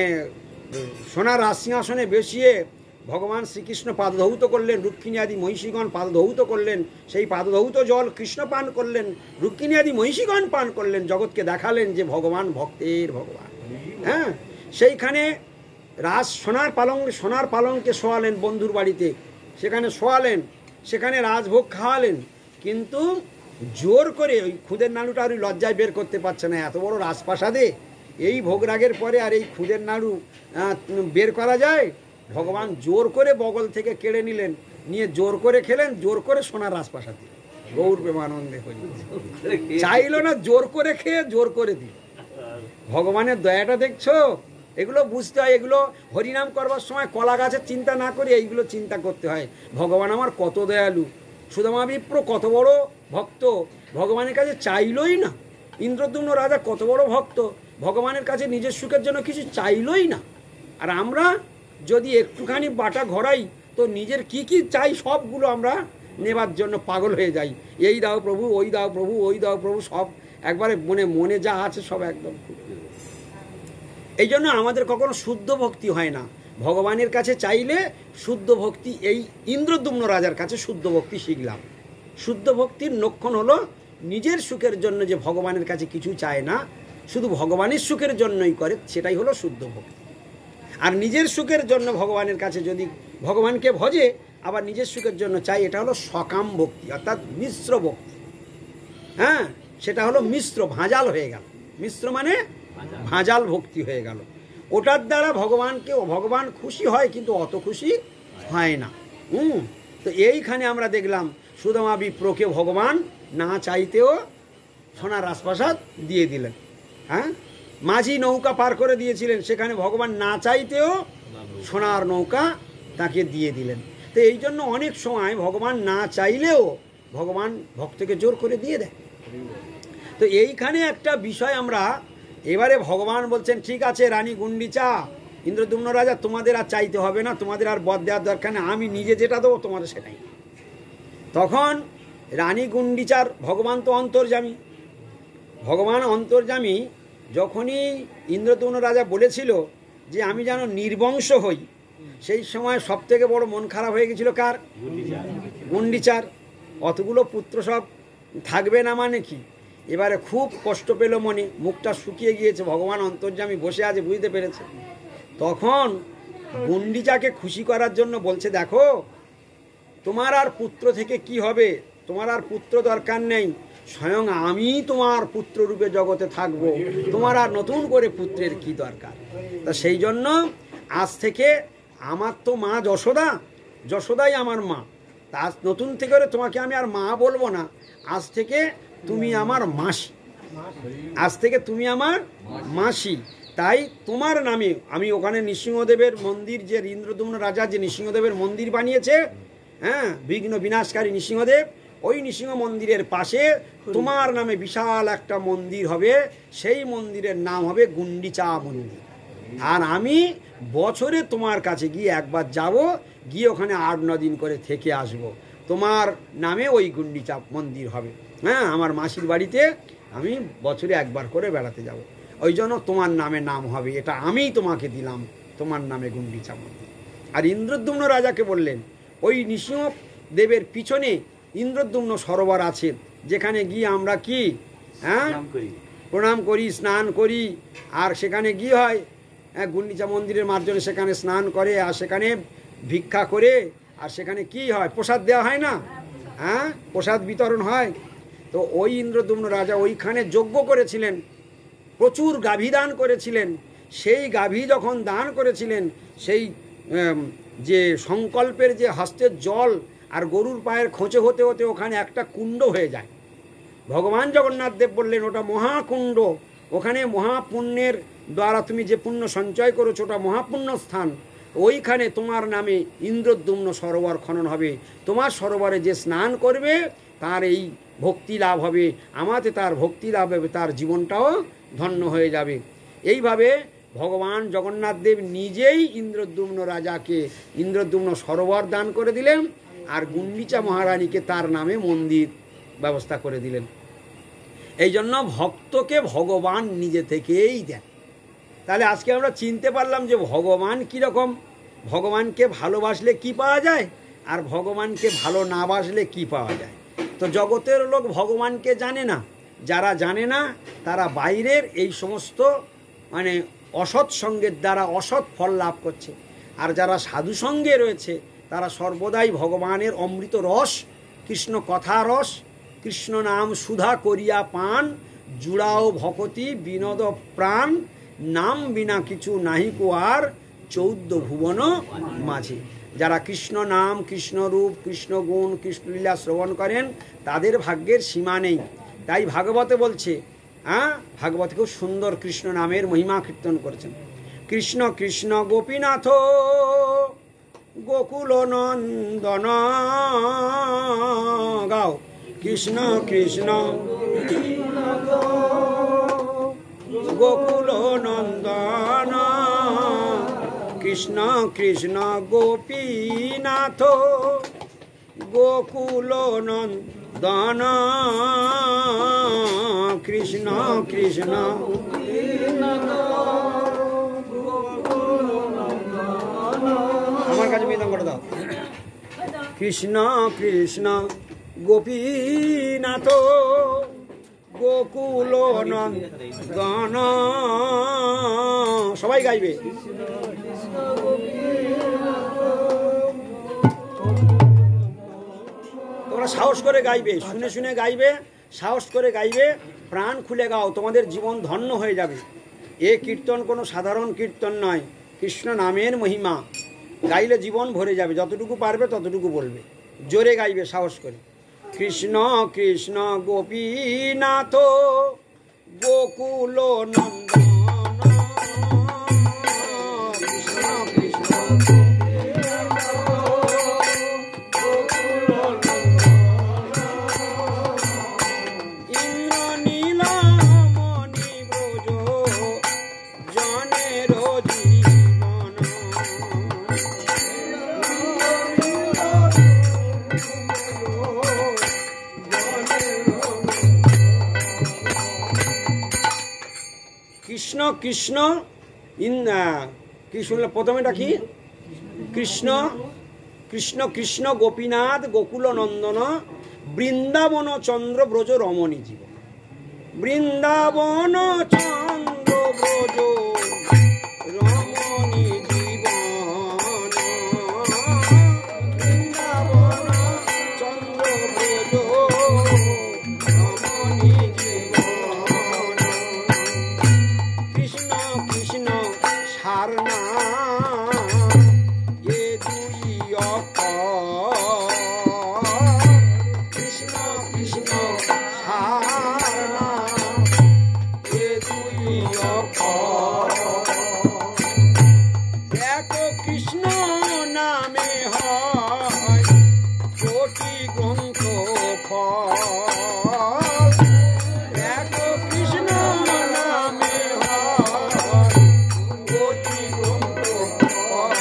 Speaker 1: সোনার রাজসিংহাসনে বসিয়ে ভগবান শ্রীকৃষ্ণ পাদধৌত করলেন, রুক্মিণী আদি মহিষীগণ পাদধৌত করলেন, সেই পাদধৌত জল কৃষ্ণ পান করলেন, রুক্মিণী আদি মহিষীগণ পান করলেন, জগৎকে দেখালেন যে ভগবান ভক্তের ভগবান। হ্যাঁ, সেইখানে সোনার পালঙ্কে শোয়ালেন বন্ধুর বাড়িতে, সেখানে শোয়ালেন, সেখানে রাজভোগ খাওয়ালেন, কিন্তু জোর করে ওই খুদের নাড়ুটা আর লজ্জায় বের করতে পারছে না। এত বড় রাজপ্রাসাদে এই ভোগরাগের পরে আর এই খুদের নাড়ু বের করা যায়? ভগবান জোর করে বগল থেকে কেড়ে নিলেন, নিয়ে জোর করে খেলেন, জোর করে সোনার রাজপ্রাসাদে। গৌর প্রেমানন্দে হরি, চাইল না, জোর করে খেয়ে জোর করে দিল। ভগবানের দয়াটা দেখছো? এগুলো বুঝতে হয়। এগুলো হরিনাম করবার সময় কলা গাছের চিন্তা না করে এইগুলো চিন্তা করতে হয়। ভগবান আমার কত দয়ালু, সুদামা বিপ্র কত বড় ভক্ত, ভগবানের কাছে চাইলই না। ইন্দ্রদ্যুম্ন রাজা কত বড় ভক্ত, ভগবানের কাছে নিজের সুখের জন্য কিছু চাইলই না। আর আমরা যদি একটুখানি বাটা ঘোরাই তো নিজের কি কি চাই সবগুলো আমরা নেবার জন্য পাগল হয়ে যাই। এই দাও প্রভু, ওই দাও প্রভু, ওই দাও প্রভু, সব একবারে মনে যা আছে সব একদম। এই জন্য আমাদের কখনো শুদ্ধ ভক্তি হয় না। ভগবানের কাছে চাইলে শুদ্ধ ভক্তি, এই ইন্দ্রদ্যুম্ন রাজার কাছে শুদ্ধ ভক্তি শিখলাম। শুদ্ধ ভক্তির লক্ষণ হলো নিজের সুখের জন্য যে ভগবানের কাছে কিছু চায় না, শুধু ভগবানের সুখের জন্যই করে, সেটাই হলো শুদ্ধ ভক্তি। আর নিজের সুখের জন্য ভগবানের কাছে যদি ভগবানকে ভজে আবার নিজের সুখের জন্য চাই, এটা হলো সকাম ভক্তি, অর্থাৎ মিশ্র ভক্তি। হ্যাঁ, সেটা হলো মিশ্র, ভাঁজাল হয়ে গেল। মিশ্র মানে ভাঁজাল ভক্তি হয়ে গেল। ওটার দ্বারা ভগবান খুশি হয়, কিন্তু অত খুশি হয় না। তো এইখানে আমরা দেখলাম সুদামা বিপ্রকে ভগবান না চাইতেও সোনার রাজপ্রাসাদ দিয়ে দিলেন। হ্যাঁ, মাঝি নৌকা পার করে দিয়েছিলেন, সেখানে ভগবান না চাইতেও সোনার নৌকা তাকে দিয়ে দিলেন। তো এই জন্য অনেক সময় ভগবান না চাইলেও ভগবান ভক্তকে জোর করে দিয়ে দেয়। তো এইখানে একটা বিষয় আমরা এবারে ভগবান বলছেন, ঠিক আছে রানী গুন্ডিচা, ইন্দ্রদ্যুম্ন রাজা, তোমাদের আর চাইতে হবে না, তোমাদের আর বর দেওয়ার দরকার নেই, আমি নিজে যেটা দেবো তোমাদের সেটাই। তখন রানী গুন্ডিচার, ভগবান তো অন্তর্যামী, ভগবান অন্তর্যামী, যখনই ইন্দ্রদ্যুম্ন রাজা বলেছিল যে আমি যেন নির্বংশ হই, সেই সময় সব থেকে বড় মন খারাপ হয়ে গেছিল কার? গুন্ডিচার। অতগুলো পুত্র সব থাকবে না মানে কি? এবারে খুব কষ্ট পেল মনে, মুখটা শুকিয়ে গিয়েছে, ভগবান অন্তর্যামী বসে আছে, বুঝতে পেরেছে। তখন গুন্ডিচাকে খুশি করার জন্য বলছে, দেখো তোমার আর পুত্র থেকে কি হবে, তোমার আর পুত্র দরকার নেই, স্বয়ং আমি তোমার পুত্র রূপে জগতে থাকবো, তোমার আর নতুন করে পুত্রের কি দরকার। তা সেই জন্য আজ থেকে আমার তো মা যশোদাই আমার মা, তা নতুন থেকে তোমাকে আমি আর মা বলবো না, আজ থেকে তুমি আমার মাসি, আজ থেকে তুমি আমার মাসি। তাই তোমার নামে আমি ওখানে নৃসিংহদেবের মন্দির, যে ইন্দ্রদ্যুম্ন রাজা যে নৃসিংহদেবের মন্দির বানিয়েছে, হ্যাঁ, বিঘ্ন বিনাশকারী নৃসিংহদেব, ওই নৃসিংহ মন্দিরের পাশে তোমার নামে বিশাল একটা মন্দির হবে, সেই মন্দিরের নাম হবে গুন্ডিচা মন্দির। আর আমি বছরে তোমার কাছে গিয়ে একবার যাব, গিয়ে ওখানে 8-9 দিন করে থেকে আসব, তোমার নামে ওই গুন্ডিচা মন্দির হবে। হ্যাঁ, আমার মাসির বাড়িতে আমি বছরে একবার করে বেড়াতে যাব, ওই জন্য তোমার নামে নাম হবে, এটা আমিই তোমাকে দিলাম, তোমার নামে গুন্ডিচা মন্দির। আর ইন্দ্রদ্যুম্ন রাজাকে বললেন, ওই নৃসিংহদেবের পিছনে ইন্দ্রদ্যুম্ন সরোবর আছে, যেখানে গিয়ে আমরা কি প্রণাম করি, স্নান করি, আর সেখানে গিয়ে হয় গুন্ডিচা মন্দিরের মার্জনে সেখানে স্নান করে, আর সেখানে ভিক্ষা করে, আর সেখানে কি হয়, প্রসাদ দেওয়া হয় না, হ্যাঁ, প্রসাদ বিতরণ হয়। তো ওই ইন্দ্রদ্যুম্ন রাজা ওইখানে যজ্ঞ করেছিলেন, প্রচুর গাভী দান করেছিলেন। সেই গাভী যখন দান করেছিলেন, সেই যে সংকল্পের যে হস্তের জল আর গরুর পায়ের খোঁচে হতে হতে ওখানে একটা কুণ্ড হয়ে যায়। ভগবান জগন্নাথ দেব বললেন, ওটা মহাকুণ্ড, ওখানে মহাপুণ্যের দ্বারা তুমি যে পুণ্য সঞ্চয় করেছো, ওটা মহাপুণ্য স্থান, ওইখানে তোমার নামে ইন্দ্রদ্যুম্ন সরোবর খনন হবে, তোমার সরোবরে যে স্নান করবে তার এই ভক্তি লাভ হবে, আমাতে তার ভক্তি লাভ হবে, তার জীবনটাও ধন্য হয়ে যাবে। এইভাবে ভগবান জগন্নাথ দেব নিজেই ইন্দ্রদ্যুম্ন রাজাকে ইন্দ্রদ্যুম্ন সরোবর দান করে দিলেন, আর গুন্ডিচা মহারানীকে তার নামে মন্দির ব্যবস্থা করে দিলেন। এই জন্য ভক্তকে ভগবান নিজে থেকেই দেন। তাহলে আজকে আমরা চিনতে পারলাম যে ভগবান কীরকম, ভগবানকে ভালোবাসলে কি পাওয়া যায়, আর ভগবানকে ভালো না বাসলে কি পাওয়া যায়। তো জগতের লোক ভগবানকে জানে না, যারা জানে না তারা বাইরের এই সমস্ত মানে অসৎ সঙ্গের দ্বারা অসৎ ফল লাভ করছে, আর যারা সাধু সঙ্গে রয়েছে তারা সর্বদাই ভগবানের অমৃত রস, কৃষ্ণ কথা রস, কৃষ্ণ নাম সুধা করিয়া পান, জুড়াও ভকতি বিনোদ প্রাণ, নাম বিনা কিছু নাহি আর 14 ভুবন মাঝে। যারা কৃষ্ণ নাম, কৃষ্ণ রূপ, কৃষ্ণ গুণ, কৃষ্ণলীলা শ্রবণ করেন তাদের ভাগ্যের সীমা নেই। তাই ভাগবতে বলছে, ভাগবতে খুব সুন্দর কৃষ্ণ নামের মহিমা কীর্তন করেছেন। কৃষ্ণ কৃষ্ণ গোপীনাথ গোকুল নন্দন, গাও কৃষ্ণ কৃষ্ণ গোকুল নন্দন, কৃষ্ণ কৃষ্ণ গোপীনাথ গোকুল নন্দন, কৃষ্ণ কৃষ্ণ। আমার কাছে মৃদঙ্গটা দাও। কৃষ্ণ কৃষ্ণ গোপীনাথ গোকুল নন্দন, সবাই গাইবে। তোমরা সাহস করে গাইবে, শুনে শুনে গাইবে, সাহস করে গাইবে, প্রাণ খুলে গাও, তোমাদের জীবন ধন্য হয়ে যাবে। এ কীর্তন কোনো সাধারণ কীর্তন নয়, কৃষ্ণ নামের মহিমা। গাইলে জীবন ভরে যাবে, যতটুকু পারবে ততটুকু বলবে, জোরে গাইবে সাহস করে। কৃষ্ণ কৃষ্ণ গোপীনাথ গোকুল নন্দন, কৃষ্ণ কৃষ্ণ কৃষ্ণ কৃষ্ণ কি শুনলে প্রথমেটা কি? কৃষ্ণ কৃষ্ণ কৃষ্ণ গোপীনাথ গোকুল নন্দন, বৃন্দাবন চন্দ্র ব্রজ রমণী জীবন। বৃন্দাবন চন্দ্র ব্রজ রমণী জীবন, বৃন্দাবন চন্দ্র ব্রজ রমণী জীবন। কৃষ্ণ কৃষ্ণ সারনা এ দুই অক্ষর, কৃষ্ণ কৃষ্ণ সারনা এ দুই অক্ষর। এক কৃষ্ণ নামে হয় কোটি গ্রন্থ ফল, এক কৃষ্ণ নামে হয় কোটি গ্রন্থ ফল।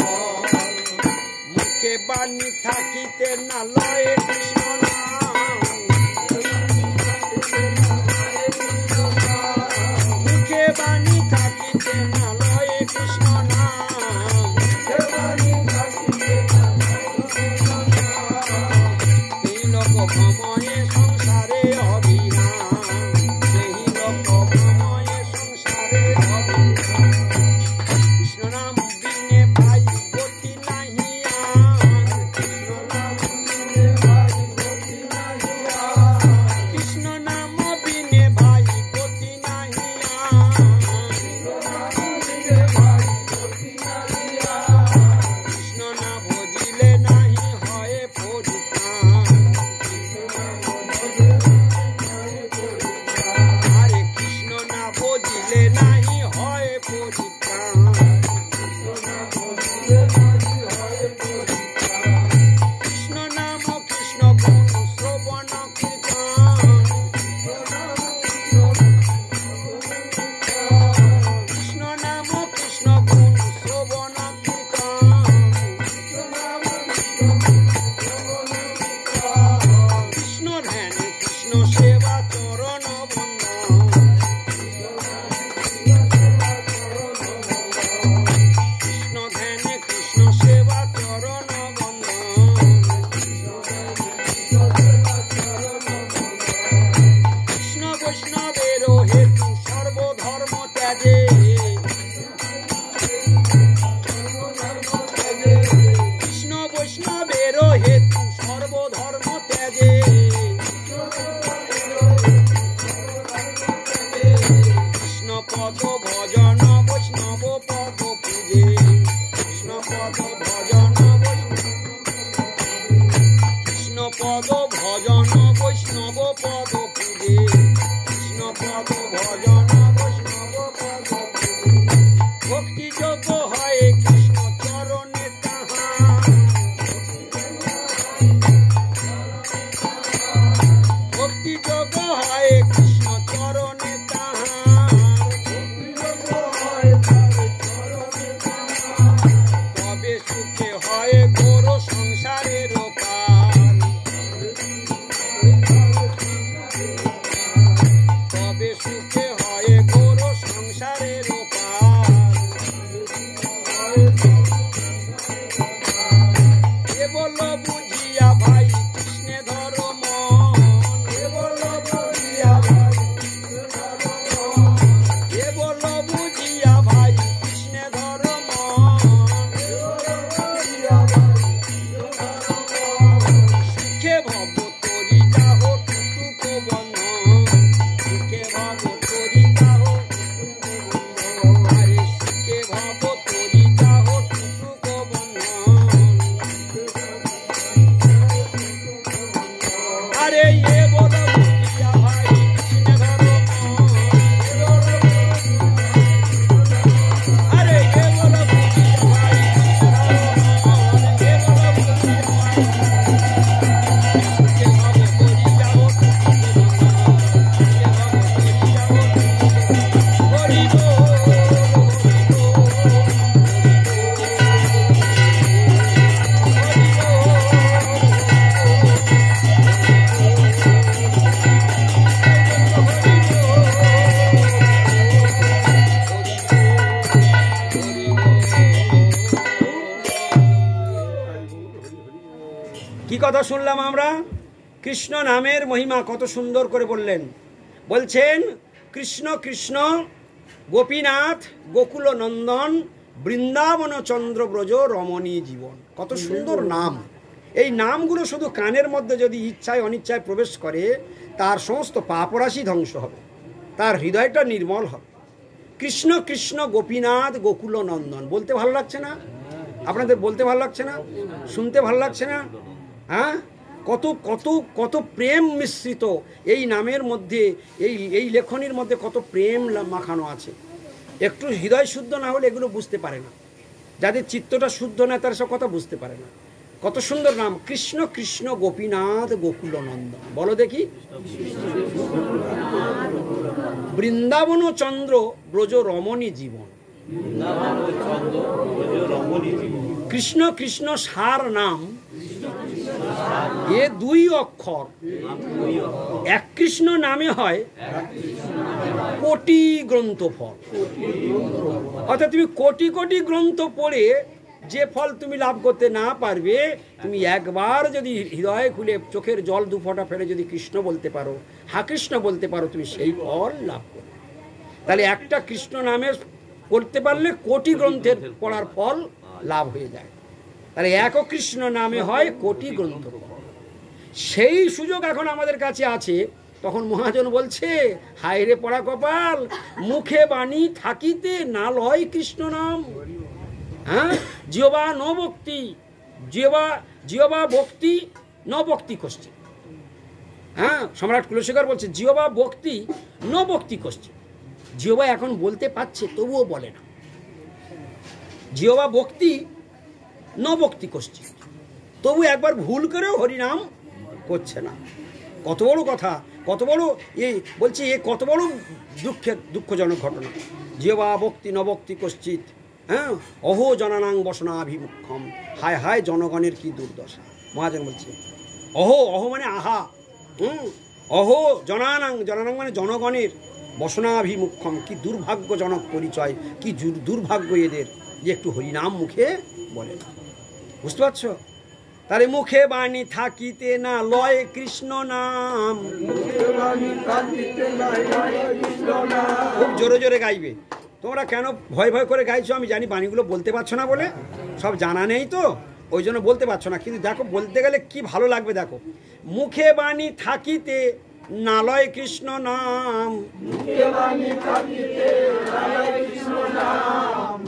Speaker 1: মুখে বাণী থাকিতে না লয় কৃষ্ণ নাম, মুখে বাণী থাকিতে না লয় কৃষ্ণ নাম, এই লোক ভ্রময়ে সংসারে অবিরাম, সেই লোক ভ্রময়ে সংসারে অবিরাম। কৃষ্ণ নাম বিনে ভাই গতি নাহি আর, কৃষ্ণ নাম বিনে ভাই গতি নাহি কৃষ্ণ পদ ভজন বৈষ্ণব পদ পূজে কৃষ্ণ পদ ভজন বৈষ্ণব পদ পূজে ভক্তি যোগ হয় কৃষ্ণ চরণে তাহার ভক্তি যোগ হয় কৃষ্ণ চরণে তাহার তবে সুখে হয় ঘোর সংসারের পার তবে সুখে হয় ঘোর সংসারের পার এ বল বুঝিয়া ভাই কৃষ্ণে ধর্ম এ বল বুঝিয়া ভাই এ বল বুঝিয়া ভাই কৃষ্ণে ধর্ম সুখে ভব তরি যাহ টুটুক বন্ধন সুখে ভব তরি যাহ আরে সুখে ভব তরি যাহ টুটুক বন্ধন আরে এ বল বুঝিয়া ভাই কৃষ্ণে ধর্ম আরে এ বল বুঝিয়া ভাই কৃষ্ণে ধর্ম এ বল বুঝিয়া ভাই সুখে ভব তরি যাহ টুটুক বন্ধন সুখে ভব তরি যাহ টুটুক বন্ধন হরি বল কি কথা শুনলাম আমরা? কৃষ্ণ নামের মহিমা কত সুন্দর করে বললেন। বলছেন কৃষ্ণ কৃষ্ণ গোপীনাথ গোকুল নন্দন বৃন্দাবন চন্দ্রব্রজ রমণী জীবন। কত সুন্দর নাম। এই নামগুলো শুধু কানের মধ্যে যদি ইচ্ছায় অনিচ্ছায় প্রবেশ করে তার সমস্ত পাপরাশি ধ্বংস হবে, তার হৃদয়টা নির্মল হবে। কৃষ্ণ কৃষ্ণ গোপীনাথ গোকুল নন্দন বলতে ভালো লাগছে না? আপনাদের বলতে ভালো লাগছে না? শুনতে ভালো লাগছে না? হ্যাঁ, কত কত কত প্রেম মিশ্রিত এই নামের মধ্যে, এই লেখনীর মধ্যে কত প্রেম মাখানো আছে। একটু হৃদয় শুদ্ধ না হলে এগুলো বুঝতে পারে না। যাদের চিত্তটা শুদ্ধ না তারা সব কথা বুঝতে পারে না। কত সুন্দর নাম, কৃষ্ণ কৃষ্ণ গোপীনাথ গোকুল নন্দন। বলো দেখি। বৃন্দাবন চন্দ্র ব্রজ রমণী জীবন। কৃষ্ণ কৃষ্ণ সার নাম, এ দুই অক্ষর। এক কৃষ্ণ নামে হয় কোটি গ্রন্থ ফল। অর্থাৎ তুমি কোটি কোটি গ্রন্থ পড়ে যে ফল তুমি লাভ করতে না পারবে, তুমি একবার যদি হৃদয় খুলে চোখের জল দু ফোঁটা ফেলে যদি কৃষ্ণ বলতে পারো, হা কৃষ্ণ বলতে পারো, তুমি সেই ফল লাভ করবে। তাহলে একটা কৃষ্ণ নামে পড়তে পারলে কোটি গ্রন্থের পড়ার ফল লাভ হয়ে যায়। তাহলে এক কৃষ্ণ নামে হয় কোটি গ্রন্থ ফল। সেই সুযোগ এখন আমাদের কাছে আছে। তখন মহাজন বলছে, হায় রে পড়া কপাল, মুখে বাণী থাকিতে না লয় কৃষ্ণ নাম। হ্যাঁ, জিহ্বা ন ভক্তি, জিহ্বা ভক্তি ন ভক্তি কষ্টি। হ্যাঁ, সম্রাট কুলশেখর বলছে জিহ্বা ভক্তি ন ভক্তি কষ্টি। জিহ্বা এখন বলতে পারছে তবুও বলে না। জিহ্বা ভক্তি ন ভক্তি কষ্টি, তবু একবার ভুল করেও হরিনাম করছে না। কত বড় কথা, কত বড় এই বলছি, এ কত বড় দুঃখজনক ঘটনা। জিহ্বা ভক্তি ন ভক্তি কশ্চিৎ, হ্যাঁ, অহো জনানাং বসনাভিমুখম। হায় হায় জনগণের কি দুর্দশা। মহাজন বলছে অহো, অহো মানে আহা, অহো জনানাং, জনানাং মানে জনগণের, বসনাভিমুখম, কি দুর্ভাগ্যজনক পরিচয়, কি দুর্ভাগ্য এদের যে একটু হরিনাম মুখে বলে না। বুঝতে পারছো? তাহলে মুখে বাণী থাকিতে না লয় কৃষ্ণ নাম। খুব জোরে জোরে গাইবে। তোমরা কেন ভয় ভয় করে গাইছো আমি জানি, বাণীগুলো বলতে পারছো না বলে, সব জানা নেই তো ওই জন্য বলতে পারছো না। কিন্তু দেখো বলতে গেলে কি ভালো লাগবে। দেখো, মুখে বাণী থাকিতে নালয় কৃষ্ণ নাম,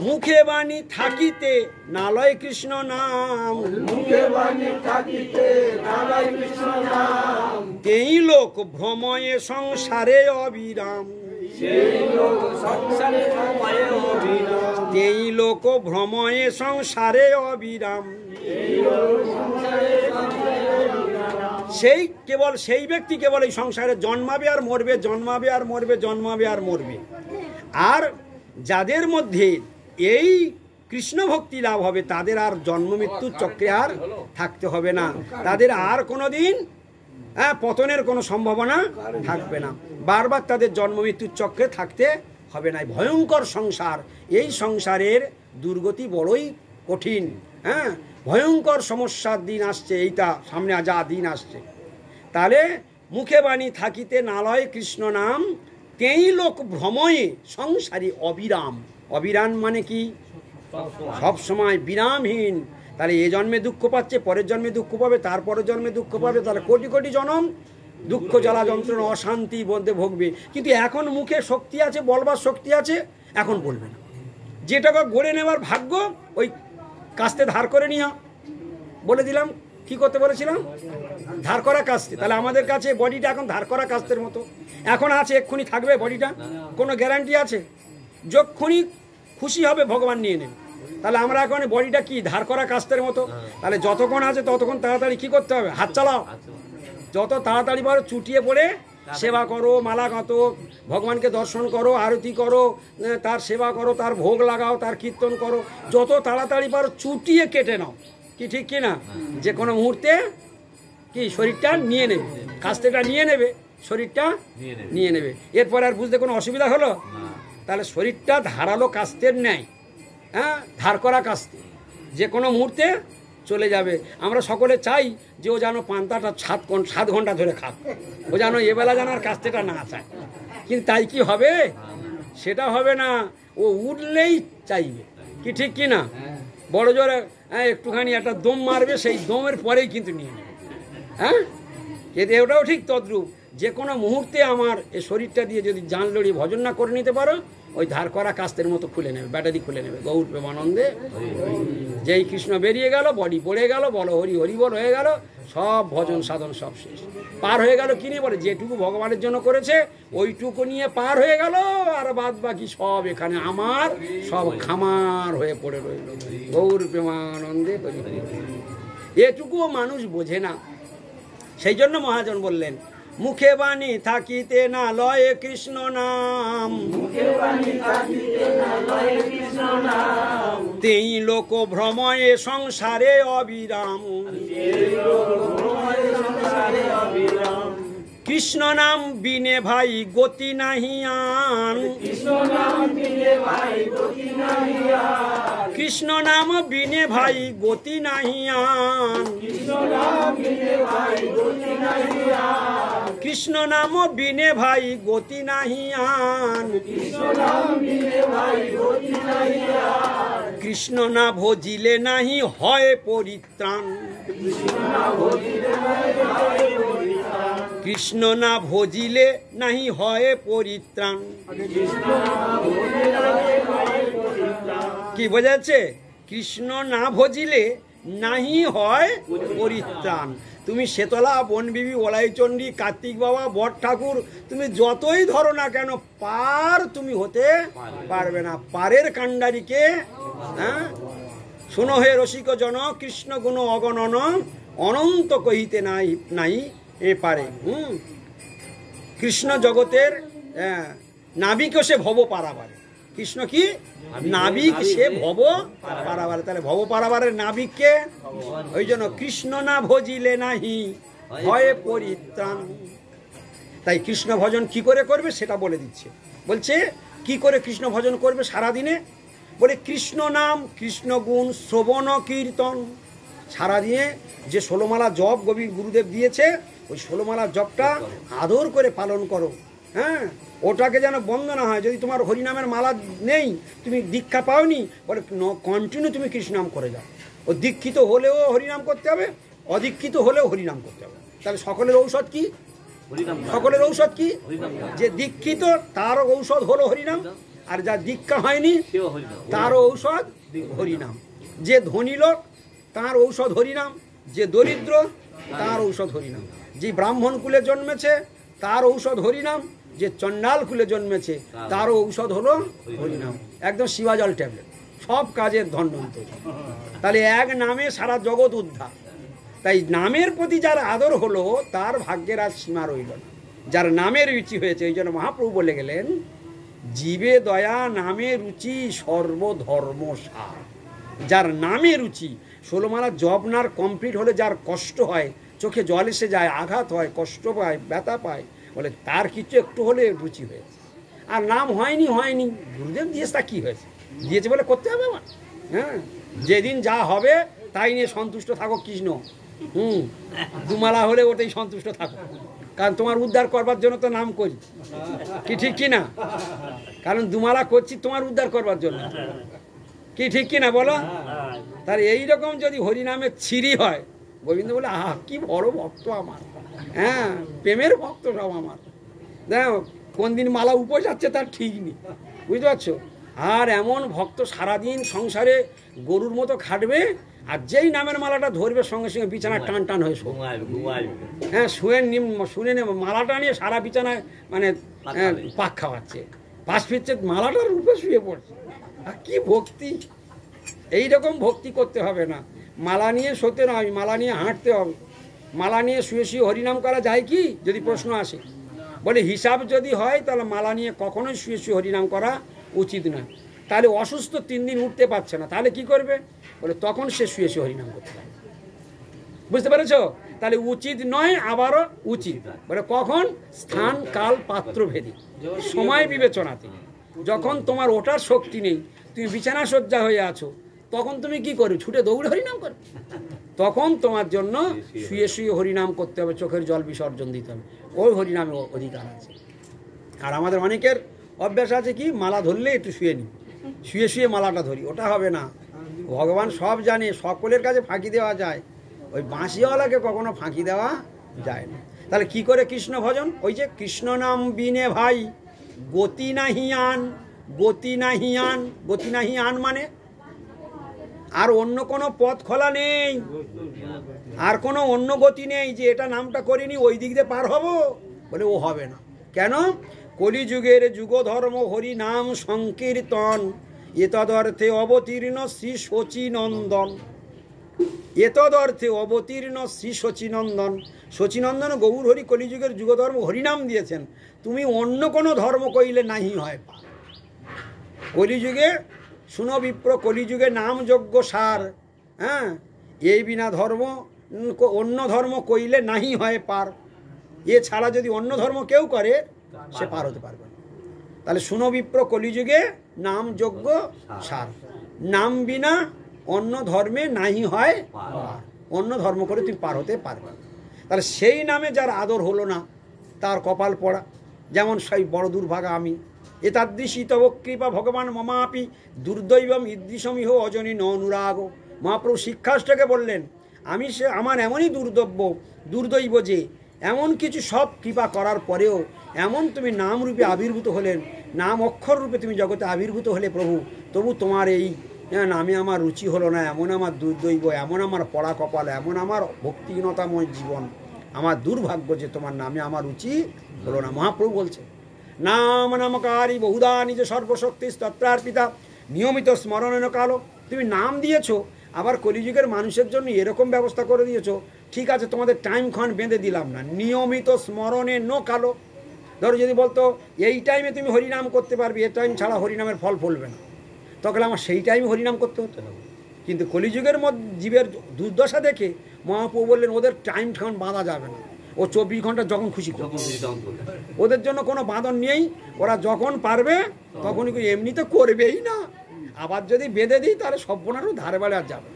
Speaker 1: মুখে বাণী থাকিতে নালয় কৃষ্ণ নাম, তেই লোক ভ্রময়ে সংসারে অবিরাম, তেই লোক ভ্রময়ে সংসারে অবিরাম। সেই কেবল সেই ব্যক্তি কেবল এই সংসারে জন্মাবে আর মরবে, জন্মাবে আর মরবে, জন্মাবে আর মরবে। আর যাদের মধ্যে এই কৃষ্ণ ভক্তি লাভ হবে তাদের আর জন্ম মৃত্যুর চক্রে আর থাকতে হবে না, তাদের আর কোনোদিন পতনের কোনো সম্ভাবনা থাকবে না, বারবার তাদের জন্ম মৃত্যুর চক্রে থাকতে হবে না। ভয়ঙ্কর সংসার, এই সংসারের দুর্গতি বড়ই কঠিন। ভয়ঙ্কর সমস্যার দিন আসছে, এইটা সামনে যা দিন আসছে। তাহলে মুখে বাণী থাকিতে নালয় কৃষ্ণ নাম, তেই লোক ভ্রময়ে সংসারী অবিরাম। অবিরাম মানে কি? সব সময় বিরামহীন। তাহলে এ জন্মে দুঃখ পাচ্ছে, পরের জন্মে দুঃখ পাবে, তারপরের জন্মে দুঃখ পাবে, তাহলে কোটি কোটি জনম দুঃখ জ্বালা যন্ত্রণা অশান্তি মধ্যে ভোগবে। কিন্তু এখন মুখে শক্তি আছে, বলবার শক্তি আছে, এখন বলবে না। যেটাকে গড়ে নেবার ভাগ্য ওই কাস্তে ধার করে নিয়া, বলে দিলাম কি করতে বলেছিলাম, ধার করা কাস্তে। তাহলে আমাদের কাছে বডিটা এখন ধার করা কাস্তের মতো এখন আছে, এক্ষুনি থাকবে বডিটা? কোনো গ্যারান্টি আছে? যখনই খুশি হবে ভগবান নিয়ে নেবে। তাহলে আমরা এখন বডিটা কি ধার করা কাস্তের মতো? তাহলে যতক্ষণ আছে ততক্ষণ তাড়াতাড়ি কি করতে হবে? হাত চালাও, যত তাড়াতাড়ি পারো চুটিয়ে পড়ে সেবা করো, মালা গাঁথো, ভগবানকে দর্শন করো, আরতি করো, তার সেবা করো, তার ভোগ লাগাও, তার কীর্তন করো, যত তাড়াতাড়ি পারো চুটিয়ে কেটে নাও। কি ঠিক কি না? যে কোনো মুহূর্তে কি শরীরটা নিয়ে নেবে, কাস্তেটা নিয়ে নেবে, শরীরটা নিয়ে নেবে। এরপর আর বুঝতে কোনো অসুবিধা হলো? তাহলে শরীরটা ধারালো কাস্তের নেয়, ধার করা কাস্তে, যে কোনো মুহূর্তে চলে যাবে। আমরা সকলে চাই যে ও যেন পান্তাটা 7 ঘন্টা ধরে খাক, ও যেন এবেলা যেন আর কাস্তেটা না চায়। কিন্তু তাই কি হবে? সেটা হবে না, ও উঠলেই চাইবে। কি ঠিক কি না? বড় জোরে একটুখানি একটা দম মারবে, সেই দমের পরেই কিন্তু নিয়ে নেবে। ওটাও ঠিক তদ্রূপ। যে কোনো মুহূর্তে আমার এই শরীরটা দিয়ে যদি জান লড়িয়ে ভজন না করে নিতে পারো, ওই ধার করা কাস্তের মতো খুলে নেবে, ব্যাটারি খুলে নেবে। গৌর প্রেমানন্দে যেই কৃষ্ণ বেরিয়ে গেল, বডি পড়ে গেল, বলো হরি হরি বল হয়ে গেল, সব ভজন সাধন সব শেষ। পার হয়ে গেল কি নিয়ে বলে? যেটুকু ভগবানের জন্য করেছে ওইটুকু নিয়ে পার হয়ে গেল, আর বাদ বাকি সব এখানে আমার, সব খামার হয়ে পড়ে রইল। গৌর প্রেমানন্দে হরি হরি। এটুকুও মানুষ বোঝে না। সেই জন্য মহাজন বললেন, মুখে বাণী থাকিতে না লয়ে কৃষ্ণ নাম, তেই লোক ভ্রময়ে সংসারে অবিরাম। কৃষ্ণ নাম বিনে ভাই গতি নাহিয়ান, কৃষ্ণ নাম বিনে ভাই গতি নাহিয়ান, কৃষ্ণ নাম বিনে ভাই গতি নাহিয়ান, কৃষ্ণ না ভজিলে নাহি হয় পরিত্রাণ, কৃষ্ণ না ভজিলে নাহি হয় পরিত্রাণ। কি বোঝাচ্ছে? কৃষ্ণ না ভজিলে নাহি হয় পরিত্রাণ। তুমি শেতলা, বনবিবি, ওলাইচণ্ডী, কার্তিক বাবা, বট ঠাকুর, তুমি যতই ধরো না কেন, পার তুমি হতে পারবে না। পারের কাণ্ডারিকে শোনো হে রসিক জন, কৃষ্ণ গুণ অগণন, অনন্ত কহিতে নাই নাই এ পারে। কৃষ্ণ জগতের নাবিক সে ভব পারাবারে। কৃষ্ণ কি নাবিক? সে ভব পারাবারে। তাহলে ভব পারাবারের নাবিককে, ওই জন্য কৃষ্ণ না ভজিলে নাহি হয় পরিত্রাণ। তাই কৃষ্ণ ভজন কি করে করবে সেটা বলে দিচ্ছে। বলছে কি করে কৃষ্ণ ভজন করবে সারাদিনে? বলে কৃষ্ণ নাম, কৃষ্ণ গুণ, শ্রবণ কীর্তন। সারাদিনে যে 16 মালা জপ গুরুদেব দিয়েছে, ওই 16 মালা জপটা আদর করে পালন করো। ওটাকে যেন বন্ধ না হয়। যদি তোমার হরিনামের মালা নেই, তুমি দীক্ষা পাওনি, বলে কন্টিনিউ তুমি কৃষ্ণনাম করে যাও। ও দীক্ষিত হলেও হরিনাম করতে হবে, অদীক্ষিত হলেও হরিনাম করতে হবে। তাহলে সকলের ঔষধ কি? সকলের ঔষধ কি? যে দীক্ষিত তারও ঔষধ হলো হরিনাম, আর যা দীক্ষা হয়নি তারও ঔষধ হরিনাম। যে ধনী লোক তার ঔষধ হরিনাম, যে দরিদ্র তার ঔষধ হরিনাম, যে ব্রাহ্মণ কুলে জন্মেছে তার ঔষধ হরিনাম, যে চণ্ডাল কুলে জন্মেছে তারও ঔষধ হলো হরিনাম। একদম শিবাজল ট্যাবলেট, সব কাজের ধন্বন্তরী। তাহলে এক নামে সারা জগৎ উদ্ধার। তাই নামের প্রতি যার আদর হলো তার ভাগ্যের আর সীমা রইল না, যার নামের রুচি হয়েছে। এই জন্য মহাপ্রভু বলে গেলেন, জীবে দয়া নামে রুচি সর্বধর্ম সার। যার নামে রুচি, 16 মালা জপ নার কমপ্লিট হলে যার কষ্ট হয়, চোখে জল এসে যায়, আঘাত হয়, কষ্ট পায়, ব্যথা পায়, বলে তার কিছু একটু হলে রুচি হয়েছে। আর নাম হয়নি গুরুদেব দিয়েছে, তা কী হয়েছে, দিয়েছে বলে করতে হবে আমার। হ্যাঁ, যেদিন যা হবে তাই নিয়ে সন্তুষ্ট থাকো কৃষ্ণ। দুমালা হলে ওটাই সন্তুষ্ট থাকো, কারণ তোমার উদ্ধার করবার জন্য তো নাম করি, কি ঠিক কি না? কারণ দুমালা করছি তোমার উদ্ধার করবার জন্য, কি ঠিক কি না বলো? তার এইরকম যদি হরিনামে ছিরি হয়, গোবিন্দ বলে আহা কি বড় ভক্ত আমার, হ্যাঁ প্রেমের ভক্ত সব আমার। দেখো কোন দিন মালা উপোস যাচ্ছে তার ঠিক নেই, বুঝতে পারছো? আর এমন ভক্ত সারাদিন সংসারে গরুর মতো খাটবে, আর যেই নামের মালাটা ধরবে সঙ্গে সঙ্গে বিছানা টান টান হয়ে শো, হ্যাঁ শুনে নেব মালাটা নিয়ে সারা বিছানায় মানে পাক খাওয়াচ্ছে, পাশ ফিরছে, মালাটার রূপে শুয়ে পড়ছে। আর কি ভক্তি! এইরকম ভক্তি করতে হবে না, মালা নিয়ে শোতে নয়, মালা নিয়ে হাঁটতে হবে। মালা নিয়ে শুয়ে শুয়ে হরিনাম করা যায় কি, যদি প্রশ্ন আসে, বলে হিসাব যদি হয় তাহলে মালা নিয়ে কখনোই শুয়ে শুয়ে হরিনাম করা উচিত নয়। তাহলে অসুস্থ 3 দিন উঠতে পারছে না, তাহলে কি করবে? বলে তখন সে শুয়ে শুয়ে হরিনাম করতে পারে। বুঝতে পেরেছো? তাহলে উচিত নয়, আবারও উচিত। বলে কখন? স্থান কাল পাত্র ভেদে, সময় বিবেচনাতে। যখন তোমার ওঠার শক্তি নেই, তুমি বিছানা শয্যা হয়ে আছো, তখন তুমি কি করবে? ছুটে দৌড়ে হরিনাম করবে। তখন তোমার জন্য শুয়ে শুয়ে হরিনাম করতে হবে, চোখের জল বিসর্জন দিতে হবে, ওই হরিনামে অধিকার আছে। আর আমাদের অনেকের অভ্যাস আছে কি, মালা ধরলে একটু শুয়ে নিই, শুয়ে শুয়ে মালাটা ধরি, ওটা হবে না। ভগবান সব জানে, সকলের কাছে ফাঁকি দেওয়া যায়, ওই বাঁশিওয়ালাকে কখনো ফাঁকি দেওয়া যায় না। তাহলে কি করে কৃষ্ণ ভজন? ওই যে কৃষ্ণ নাম বিনে ভাই গতি নাহি আন, গতি নাহি আন, গতি নাহি আন মানে আর অন্য কোনো পথ খোলা নেই, আর কোনো অন্য গতি নেই যে এটা নামটা করিনি ওই দিক দিয়ে পার হব, বলে ও হবে না। কেন? কলিযুগের যুগ ধর্ম হরি নাম সংকীর্তন, এতদর্থে অবতীর্ণ শ্রী শচীনন্দন। এতদর্থে অবতীর্ণ শ্রী শচীনন্দন। শচীনন্দন গৌর হরি কলিযুগের যুগধর্ম হরিনাম দিয়েছেন, তুমি অন্য কোনো ধর্ম কইলে নাহি হয় পা। কলিযুগে শুনো বিপ্র, কলিযুগে নাম যজ্ঞ সার, হ্যাঁ এই বিনা ধর্ম অন্য ধর্ম কইলে নাহি হয় পার। এছাড়া যদি অন্য ধর্ম কেউ করে সে পার হতে পারবে না। তাহলে শুনো বিপ্র, কলিযুগে নাম যজ্ঞ সার, নাম বিনা অন্য ধর্মে নাহি হয় পার। অন্য ধর্ম করে তুমি পার হতে পারবে না। তাহলে সেই নামে যার আদর হলো না তার কপাল পড়া। যেমন সেই বড় দুর্ভাগা আমি, এতাদৃশী তব কৃপা ভগবান মমাপি দুর্দৈবম ঈদৃশমিহ অজনী ন অনুরাগ। মহাপ্রভু শিক্ষাষ্টকে বললেন, আমি সে আমার এমনই দুর্দৈব যে এমন কিছু সব কৃপা করার পরেও এমন তুমি নাম রূপে আবির্ভূত হলেন, নাম অক্ষর রূপে তুমি জগতে আবির্ভূত হলে প্রভু, তবু তোমার এই নামে আমার রুচি হলো না, এমন আমার দুর্দৈব, এমন আমার পড়া কপাল, এমন আমার ভক্তিহীনতাময় জীবন, আমার দুর্ভাগ্য যে তোমার নামে আমার রুচি হলো না। মহাপ্রভু বলছে, নাম নামকারী বহুধা নিজ সর্বশক্তি তত্রার্পিতা নিয়মিত স্মরণেন কালো। তুমি নাম দিয়েছো, আবার কলিযুগের মানুষের জন্য এরকম ব্যবস্থা করে দিয়েছো, ঠিক আছে তোমাদের টাইম ক্ষণ বেঁধে দিলাম না, নিয়মিত স্মরণে নো কালো। ধরো যদি বলতো এই টাইমে তুমি হরিনাম করতে পারবে, এই টাইম ছাড়া হরিনামের ফল ফলবে না, তখন আমার সেই টাইমে হরিনাম করতে হতে হবে। কিন্তু কলিযুগের মধ্যে জীবের দুর্দশা দেখে মহাপ্রভু বললেন ওদের টাইম ঠান বাঁধা যাবে না, ও 24 ঘন্টা যখন খুশি ওদের জন্য কোনো বাঁধন নেই, ওরা যখন পারবে তখনই, এমনিতে করবেই না। আবার যদি বেঁধে দিই তাহলে সব্যনাশও ধারে বাড়ে আর যাবে।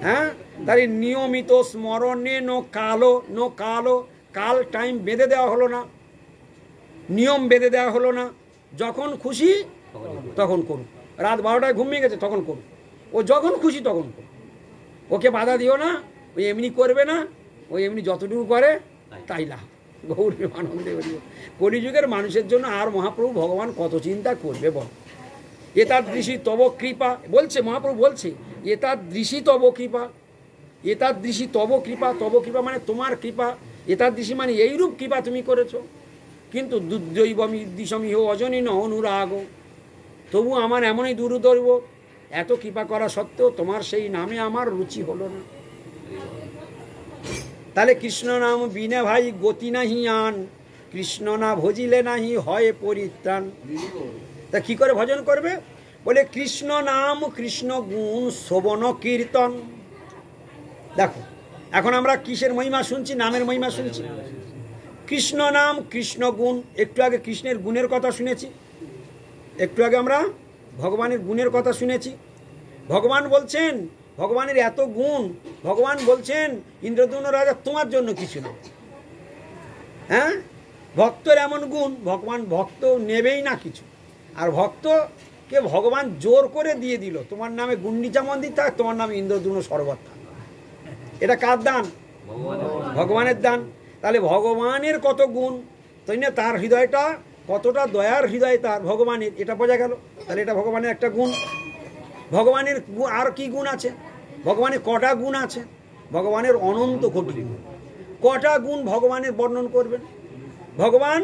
Speaker 1: হ্যাঁ, তাই নিয়মিত স্মরণে নো কালো, কাল টাইম বেঁধে দেওয়া হলো না, নিয়ম বেঁধে দেওয়া হলো না। যখন খুশি তখন করুন, রাত 12টায় ঘুমিয়ে গেছে তখন করুন, ও যখন খুশি তখন করুন, ওকে বাধা দিও না, ওই এমনি করবে না, ওই এমনি যতটুকু করে তাই লাভ। গৌর প্রেমানন্দে হরি বল। কলিযুগের মানুষের জন্য আর মহাপ্রভু ভগবান কত চিন্তা করবে বল। এতাদৃশী তব কৃপা বলছে, মহাপ্রভু বলছে এতাদৃশী তব কৃপা, এতাদৃশী তব কৃপা, তব কৃপা মানে তোমার কৃপা, এতাদৃশী মানে এইরূপ কৃপা তুমি করেছো। কিন্তু দুর্দৈবমী দিশমিহ অজনীন অনুরাগ, তবু আমার এমনই দুর্দৈব, এত কৃপা করা সত্ত্বেও তোমার সেই নামে আমার রুচি হলো না। তাহলে কৃষ্ণ নাম বিনে ভাই গতি নাহি আন, কৃষ্ণ না ভজিলে নাহি হয় পরিত্রাণ। তা কি করে ভজন করবে? বলে কৃষ্ণ নাম কৃষ্ণ গুণ শ্রবণ কীর্তন। দেখো এখন আমরা কিসের মহিমা শুনছি? নামের মহিমা শুনছি। কৃষ্ণ নাম কৃষ্ণ গুণ, একটু আগে কৃষ্ণের গুণের কথা শুনেছি, একটু আগে আমরা ভগবানের গুণের কথা শুনেছি। ভগবান বলছেন ভগবানের এত গুণ, ভগবান বলছেন ইন্দ্রদ্যুম্ন রাজা তোমার জন্য কিছু না। হ্যাঁ, ভক্তের এমন গুণ, ভগবান ভক্ত নেবেই না কিছু, আর ভক্তকে ভগবান জোর করে দিয়ে দিল তোমার নামে গুন্ডিচা মন্দির থাক, তোমার নামে ইন্দ্রদ্যুম্ন সরোবর থাক। এটা কার দান? ভগবানের দান। তাহলে ভগবানের কত গুণ, তাই না? তার হৃদয়টা কতটা দয়ার হৃদয় তার ভগবানের, এটা বোঝা গেল। তাহলে এটা ভগবানের একটা গুণ। ভগবানের আর কি গুণ আছে? ভগবানের কটা গুণ আছে? ভগবানের অনন্ত কোটি গুণ। কটা গুণ ভগবানের বর্ণন করবেন? ভগবান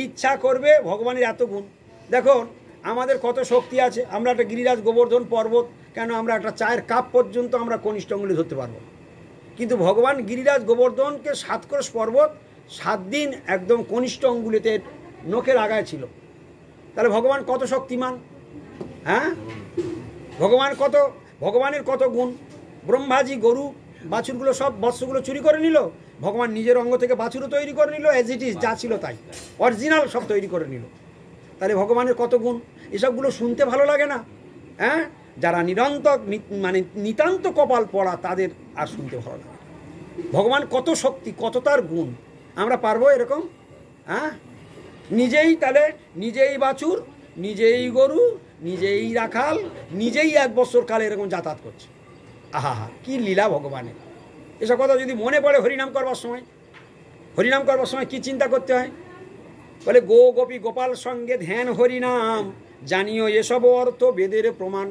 Speaker 1: ইচ্ছা করবে ভগবানের এত গুণ। দেখো আমাদের কত শক্তি আছে, আমরা একটা গিরিরাজ গোবর্ধন পর্বত, কেন আমরা একটা চায়ের কাপ পর্যন্ত আমরা কনিষ্ঠ আঙুলে ধরতে পারবো, কিন্তু ভগবান গিরিরাজ গোবর্ধনকে 7 ক্রোশ পর্বত 7 দিন একদম কনিষ্ঠ অঙ্গুলিতে নখের আগায় ছিল। তাহলে ভগবান কত শক্তিমান! হ্যাঁ, ভগবানের কত গুণ। ব্রহ্মাজি গরু বাছুরগুলো সব বৎসগুলো চুরি করে নিল, ভগবান নিজের অঙ্গ থেকে বাছুরও তৈরি করে নিল, অ্যাজ ইট ইজ যা ছিল তাই অরিজিনাল সব তৈরি করে নিল। তাহলে ভগবানের কত গুণ, এসবগুলো শুনতে ভালো লাগে না? হ্যাঁ, যারা নিরন্তর মানে নিতান্ত কপাল পড়া তাদের আর শুনতে ভালো লাগে। ভগবান কত শক্তি, কত তার গুণ, আমরা পারবো এরকম? হ্যাঁ, নিজেই তাহলে নিজেই বাছুর, নিজেই গরু, নিজেই রাখাল, নিজেই 1 বছর কালে এরকম যাতায়াত করছে। আহা হা, কি লীলা ভগবানের! এসব কথা যদি মনে পড়ে হরিনাম করবার সময় কি চিন্তা করতে হয়? বলে গো গোপী গোপাল সঙ্গে ধ্যান হরিনাম, জানিও এসব অর্থ বেদের প্রমাণ।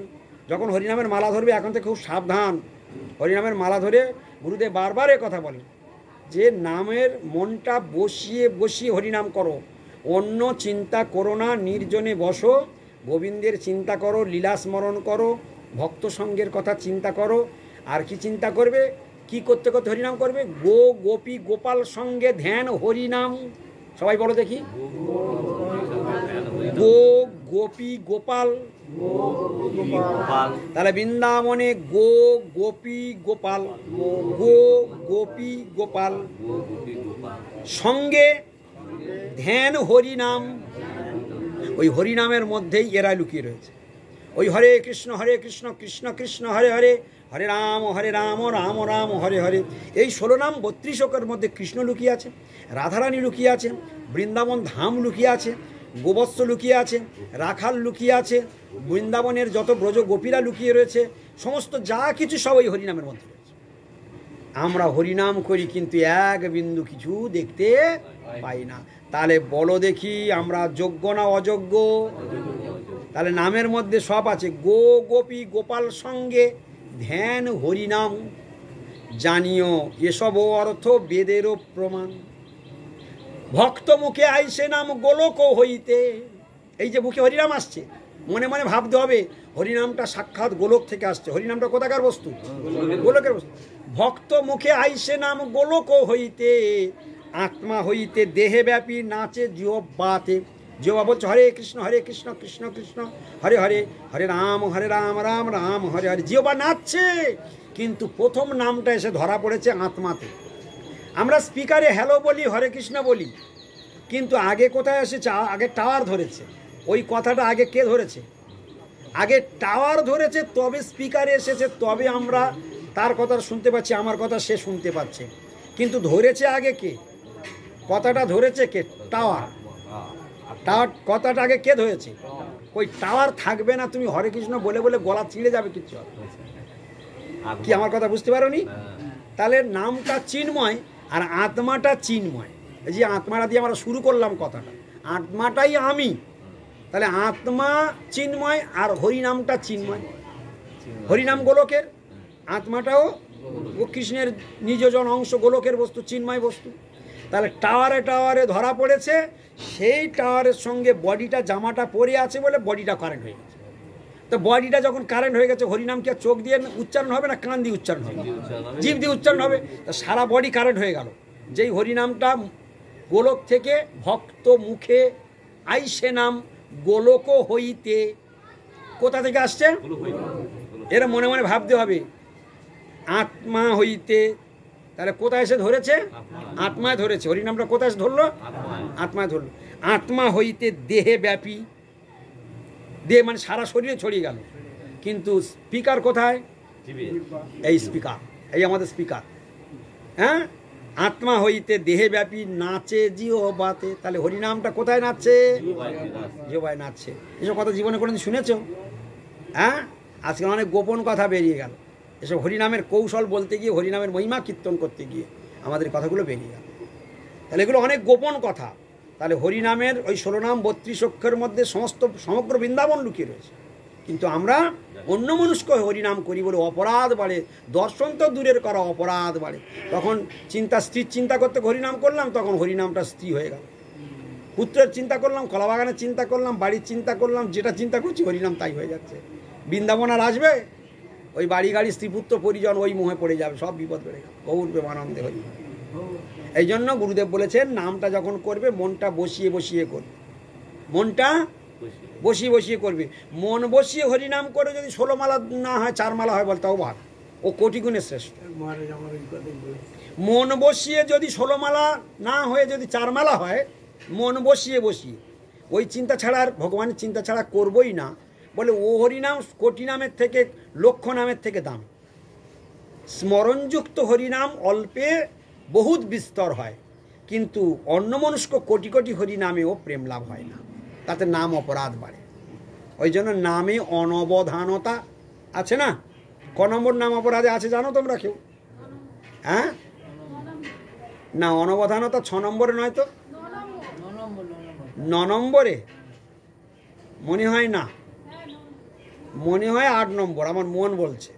Speaker 1: যখন হরিনামের মালা ধরবে এখন থেকে খুব সাবধান। হরিনামের মালা ধরে গুরুদেব বারবার কথা বলেন যে নামের মনটা বসিয়ে বসিয়ে হরিনাম করো, অন্য চিন্তা করো না, নির্জনে বসো, গোবিন্দের চিন্তা করো, লীলা স্মরণ করো, ভক্ত সঙ্গের কথা চিন্তা করো। আর কি চিন্তা করবে? কি করতে করতে হরিনাম করবে? গো গোপী গোপাল সঙ্গে ধ্যান হরিনাম। সবাই বলো দেখি, গো গোপী গোপাল। তাহলে বৃন্দাবনে গো গোপী গোপাল, গো গোপী গোপাল সঙ্গে ধ্যান হরিনাম। ওই হরিনামের মধ্যেই এরা লুকিয়ে রয়েছে। ওই হরে কৃষ্ণ কৃষ্ণ কৃষ্ণ হরে হরে, হরে রাম রাম রাম হরে হরে, এই 16 নাম 32 শ্লোকের মধ্যে কৃষ্ণ লুকিয়ে আছে, রাধারানী লুকিয়ে আছে, বৃন্দাবন ধাম লুকিয়ে আছে, গোবৎস লুকিয়ে আছে, রাখাল লুকিয়ে আছে, বৃন্দাবনের যত ব্রজ গোপীরা লুকিয়ে রয়েছে, সমস্ত যা কিছু সব ওই হরিনামের মধ্যে রয়েছে। আমরা হরিনাম করি কিন্তু এক বিন্দু কিছু দেখতে পাই না। তাহলে বলো দেখি আমরা যোগ্য না অযোগ্য? তাহলে নামের মধ্যে সব আছে। গো গোপী গোপাল সঙ্গে ধ্যান হরিনাম, জানিও এসব অর্থ বেদেরও প্রমাণ। ভক্ত মুখে আইসে নাম গোলক হইতে, এই যে মুখে হরিনাম আসছে, মনে মনে ভাবতে হবে হরিনামটা সাক্ষাৎ গোলক থেকে আসছে। হরিনামটা কোথাকার বস্তু? গোলকের বস্তু। ভক্ত মুখে আইসে নাম গোলক হইতে, আত্মা হইতে দেহে ব্যাপী নাচে জিহ্বাতে। জিহ্বা বলছে হরে কৃষ্ণ কৃষ্ণ কৃষ্ণ হরে হরে, হরে রাম রাম রাম হরে হরে। জিহ্বা নাচছে, কিন্তু প্রথম নামটা এসে ধরা পড়েছে আত্মাতে। আমরা স্পিকারে হ্যালো বলি, হরে কৃষ্ণ বলি, কিন্তু আগে কোথায় এসেছে? আগে টাওয়ার ধরেছে। ওই কথাটা আগে কে ধরেছে? আগে টাওয়ার ধরেছে, তবে স্পিকারে এসেছে, তবে আমরা তার কথা শুনতে পাচ্ছি, আমার কথা সে শুনতে পাচ্ছে। কিন্তু ধরেছে আগে কে? কথাটা ধরেছে কে? টাওয়ার। কথাটা আগে কে ধরেছে? ওই টাওয়ার থাকবে না, তুমি হরে কৃষ্ণ বলে বলে গলা ছিঁড়ে যাবে, কিচ্ছু হবে। কি আমার কথা বুঝতে পারোনি? তাহলে নামটা চিন্ময় আর আত্মাটা চিন্ময়। এই যে আত্মাটা দিয়ে আমরা শুরু করলাম কথাটা, আত্মাটাই আমি, তাহলে আত্মা চিন্ময় আর হরিনামটা চিন্ময়। হরিনাম গোলকের, আত্মাটাও ও কৃষ্ণের নিজজন অংশ, গোলকের বস্তু, চিন্ময় বস্তু। তাহলে টাওয়ারে টাওয়ারে ধরা পড়েছে, সেই টাওয়ারের সঙ্গে বডিটা জামাটা পরে আছে বলে বডিটা কারেন্ট হয়ে গেছে। তো বডিটা যখন কারেন্ট হয়ে গেছে, হরিনাম কি আর চোখ দিয়ে উচ্চারণ হবে না কান দিয়ে উচ্চারণ হবে? জিভ দিয়ে উচ্চারণ হবে। তা সারা বডি কারেন্ট হয়ে গেল। যেই হরিনামটা গোলক থেকে ভক্ত মুখে আইসে নাম গোলক হইতে, কোথা থেকে আসছে? এরা মনে মনে ভাবতে হবে, আত্মা হইতে, তাহলে কোথায় এসে ধরেছে? আত্মায় ধরেছে। হরিনামটা কোথায় এসে ধরলো? আত্মায় ধরলো। আত্মা হইতে দেহে ব্যাপী, দেহ মানে সারা শরীরে ছড়িয়ে গেল। কিন্তু স্পিকার কোথায়? এই স্পিকার, এই আমাদের স্পিকার। হ্যাঁ, আত্মা হইতে দেহে ব্যাপী নাচে জিহ্বাতে, তাহলে হরিনামটা কোথায় নাচছে? জিহ্বায় নাচছে। এসব কথা জীবনে কোনোদিন শুনেছ? হ্যাঁ, আজকাল অনেক গোপন কথা বেরিয়ে গেল। এসব হরিনামের কৌশল বলতে গিয়ে, হরিনামের মহিমা কীর্তন করতে গিয়ে আমাদের কথাগুলো বেরিয়ে গেল। তাহলে এগুলো অনেক গোপন কথা। তাহলে হরিনামের ওই 16 নাম 32 অক্ষরের মধ্যে সমগ্র বৃন্দাবন লুকিয়ে রয়েছে। কিন্তু আমরা অন্যমনস্ক হরিনাম করি বলে অপরাধ বাড়ে। দর্শন তো দূরের করা, অপরাধ বাড়ে। তখন স্ত্রীর চিন্তা করতে হরিনাম করলাম, তখন হরিনামটা স্ত্রী হয়ে গেল। পুত্রের চিন্তা করলাম, কলাবাগানের চিন্তা করলাম, বাড়ির চিন্তা করলাম, যেটা চিন্তা করছি হরিনাম তাই হয়ে যাচ্ছে। বৃন্দাবন আর আসবে? ওই বাড়ি গাড়ি স্ত্রী পুত্র পরিজন ওই মোহে পড়ে যাবে, সব বিপদ বেড়ে গেল। গৌর প্রেমানন্দে হরি। এই জন্য গুরুদেব বলেছেন, নামটা যখন করবে মনটা বসিয়ে বসিয়ে করবে। মনটা বসিয়ে বসিয়ে করবে। মন বসিয়ে হরিনাম করে যদি 16 মালা না হয়, 4 মালা হয় বলতাও ভাগ, ও কোটি গুণে শ্রেষ্ঠ। মন বসিয়ে যদি 16 মালা না হয়ে যদি 4 মালা হয়, মন বসিয়ে বসিয়ে ওই চিন্তা ছাড়া, আর ভগবানের চিন্তা ছাড়া করবই না বলে, ও হরিনাম কোটি নামের থেকে, লক্ষ নামের থেকে দাম। স্মরণযুক্ত হরিনাম অল্পে বহুত বিস্তর হয়, কিন্তু অন্যমনস্ক কোটি কোটি হরিনামেও প্রেম লাভ হয় না, তাতে নাম অপরাধ বাড়ে। ওই জন্য নামে অনবধানতা আছে না? ক নম্বর নাম অপরাধে আছে জানো তোমরা কেউ? হ্যাঁ না, অনবধানতা 6 নম্বরে নয় তো 9 নম্বরে মনে হয় না, মনে হয় 8 নম্বর, আমার মন বলছে।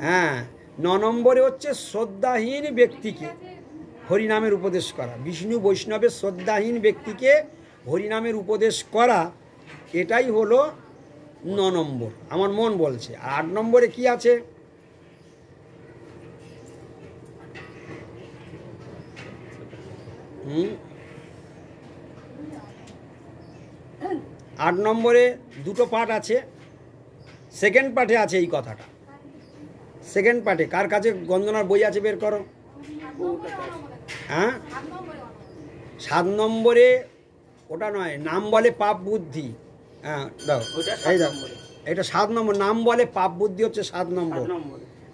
Speaker 1: হ্যাঁ, 9 নম্বরে হচ্ছে শ্রদ্ধাহীন ব্যক্তিকে হরিনামের উপদেশ করা। বিষ্ণু বৈষ্ণবের শ্রদ্ধাহীন ব্যক্তিকে হরিনামের উপদেশ করা, এটাই হলো 9 নম্বর, আমার মন বলছে। 8 নম্বরে কি আছে? আট নম্বরে দুটো পার্ট আছে। সেকেন্ড পার্টে আছে এই কথাটা। সেকেন্ড পার্টে কার কাছে গঞ্জনার বই আছে বের করো। হ্যাঁ, 7 নম্বরে ওটা নয়, নাম বলে পাপ বুদ্ধি। হ্যাঁ দাও, এই দাও, এটা 7 নম্বর। নাম বলে পাপ বুদ্ধি হচ্ছে 7 নম্বর।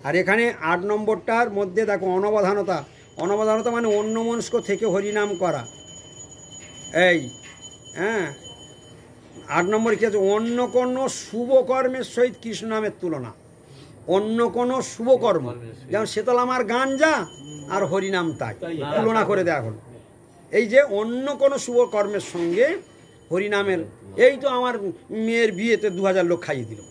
Speaker 1: আর এখানে 8 নম্বরটার মধ্যে দেখো অনবধানতা। অনবধানতা মানে অন্যমনস্ক থেকে হরিনাম করা। এই হ্যাঁ, 8 নম্বরে কি আছে? অন্য কোনো শুভ কর্মের সহিত কৃষ্ণ নামের তুলনা। অন্য কোনো শুভ কর্ম, যেমন শীতলামার গান যা আর হরিনাম তাই, তুলনা করে দেওয়া হলো। এই যে অন্য কোনো শুভ কর্মের সঙ্গে হরিনামের, এই তো আমার মেয়ের বিয়েতে 2000 লোক খাইয়ে দিল।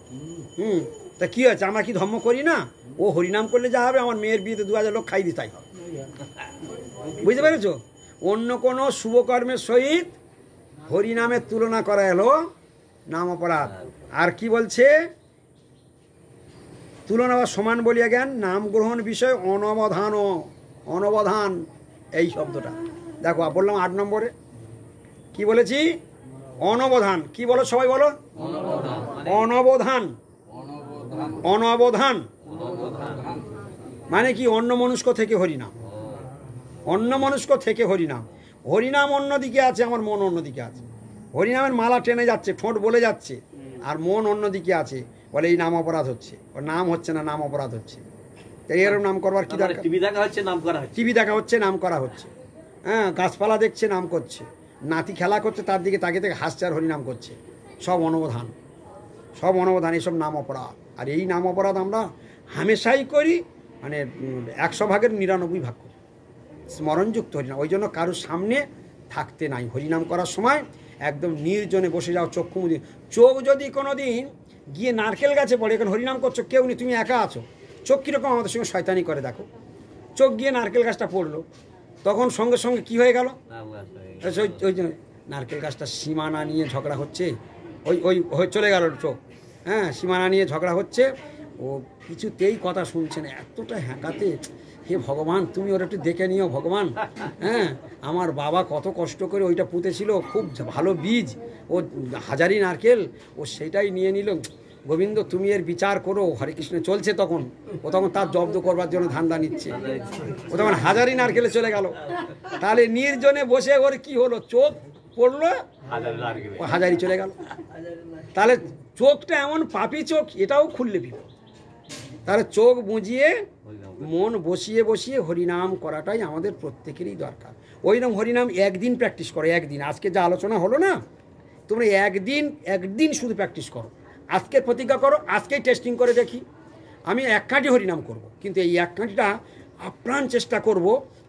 Speaker 1: তা কি হয়েছে? আমরা কি ধর্ম করি না? ও হরিনাম করলে যা হবে, আমার মেয়ের বিয়েতে 2000 লোক খাইয়ে দিই তাই হবে। বুঝতে পেরেছ? অন্য কোনো শুভ কর্মের সহিত হরিনামের তুলনা করা এলো নাম অপরাধ। আর কি বলছে? তুলনা বা সমান বলিয়া জ্ঞান, নাম গ্রহণ বিষয় অনবধান। অনবধান এই শব্দটা দেখো, বললাম 8 নম্বরে কি বলেছি? অনবধান। কি বলো সবাই বলো? অনবধান। অনবধান মানে কি? অন্যমনস্ক থেকে হরিনাম। অন্যমনস্ক থেকে হরিনাম। হরিনাম অন্যদিকে আছে, আমার মন অন্যদিকে আছে। হরিনামের মালা টেনে যাচ্ছে, ঠোঁট বলে যাচ্ছে, আর মন অন্যদিকে আছে, বলে এই নাম অপরাধ হচ্ছে। ওর নাম হচ্ছে না, নাম অপরাধ হচ্ছে। এরকম নাম করবার কি দরকার?
Speaker 2: টিভি দেখা হচ্ছে, নাম করা হচ্ছে।
Speaker 1: টিভি দেখা হচ্ছে, নাম করা হচ্ছে। হ্যাঁ, গাছপালা দেখছে, নাম করছে। নাতি খেলা করছে, তার দিকে তাকিয়ে থেকে হাসছে আর হরিনাম করছে। সব অনবধান, সব অনবধান, এসব নাম অপরাধ। আর এই নাম অপরাধ আমরা হামেশাই করি, মানে 100 ভাগের 99 ভাগ করি। স্মরণযুক্ত হরিনাম। ওই জন্য কারোর সামনে থাকতে নাই হরিনাম করার সময়, একদম নির্জনে বসে যাও, চক্ষু মুদি। চোখ যদি কোনো দিন গিয়ে নারকেল গাছে পড়ে, এখন হরিনাম করছো, কেউ নেই, তুমি একা আছো, চোখ কীরকম আমাদের সঙ্গে শয়তানি করে দেখো। চোখ গিয়ে নারকেল গাছটা পড়লো, তখন সঙ্গে সঙ্গে কি হয়ে গেল, ওই জন্য নারকেল গাছটা সীমানা নিয়ে ঝগড়া হচ্ছে, ওই চলে গেল চোখ, হ্যাঁ, সীমানা নিয়ে ঝগড়া হচ্ছে, ও কিছুতেই কথা শুনছে না, এতটা হ্যাঁকাতে, হে ভগবান তুমি ওর একটু দেখে নিও ভগবান, হ্যাঁ, আমার বাবা কত কষ্ট করে ওইটা পুঁতেছিল, খুব ভালো বীজ, ও হাজারি নারকেল, ও সেটাই নিয়ে নিল, গোবিন্দ তুমি এর বিচার করো। হরে কৃষ্ণ চলছে তখন, ও তখন তার জব্দ করবার জন্য ধান্দা নিচ্ছে, ও তখন হাজারি নারকেলে চলে গেল। তাহলে নির্জনে বসে ওর কি হলো, চোখ পড়লো, ও হাজারি চলে গেল। তাহলে চোখটা এমন পাপি চোখ, এটাও খুললে বিপদ। তাহলে চোখ বুঝিয়ে মন বসিয়ে বসিয়ে হরিনাম করাটাই আমাদের প্রত্যেকেরই দরকার। ওইরকম হরিনাম একদিন প্র্যাকটিস করো, একদিন, আজকে যা আলোচনা হলো না, তোমরা একদিন শুধু প্র্যাকটিস করো, আজকের প্রতিজ্ঞা করো, আজকেই টেস্টিং করে দেখি, আমি এক কাঁটি হরিনাম করব, কিন্তু এই এক কাঁটিটা আপ্রাণ চেষ্টা করব,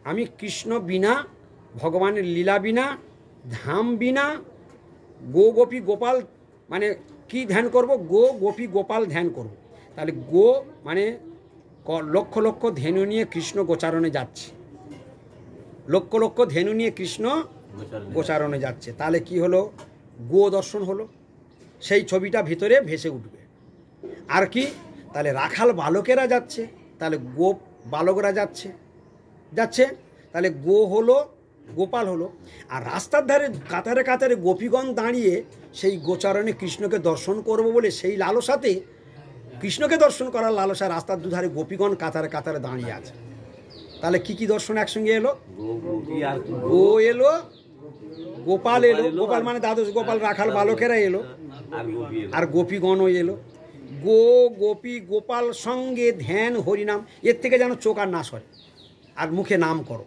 Speaker 1: আমি কৃষ্ণ বিনা, ভগবানের লীলা বিনা, ধাম বিনা, গোপী গোপাল, মানে কি ধ্যান করব, গোপী গোপাল ধ্যান করব। তাহলে মানে লক্ষ লক্ষ ধেনু নিয়ে কৃষ্ণ গোচারণে যাচ্ছে, লক্ষ লক্ষ ধেনু নিয়ে কৃষ্ণ গোচারণে যাচ্ছে। তাহলে কি হলো, দর্শন হলো, সেই ছবিটা ভিতরে ভেসে উঠবে। আর কি, তাহলে রাখাল বালকেরা যাচ্ছে, তাহলে বালকরা যাচ্ছে, তাহলে হলো, গোপাল হলো। আর রাস্তার ধারে কাতারে কাতারে গোপীগণ দাঁড়িয়ে সেই গোচারণে কৃষ্ণকে দর্শন করব বলে সেই লালসাতে, কৃষ্ণকে দর্শন করার লালসা, রাস্তার দুধারে গোপীগণ কাতারে কাতারে দাঁড়িয়ে আছে। তাহলে কি দর্শন একসঙ্গে এলো, এলো, গোপাল এলো, গোপাল মানে দ্বাদশ গোপাল, রাখাল বালকেরা এলো, আর গোপীগণও এলো। গোপী গোপাল সঙ্গে ধ্যান হরিনাম, এর থেকে যেন চোখ আর না সরে, আর মুখে নাম করো।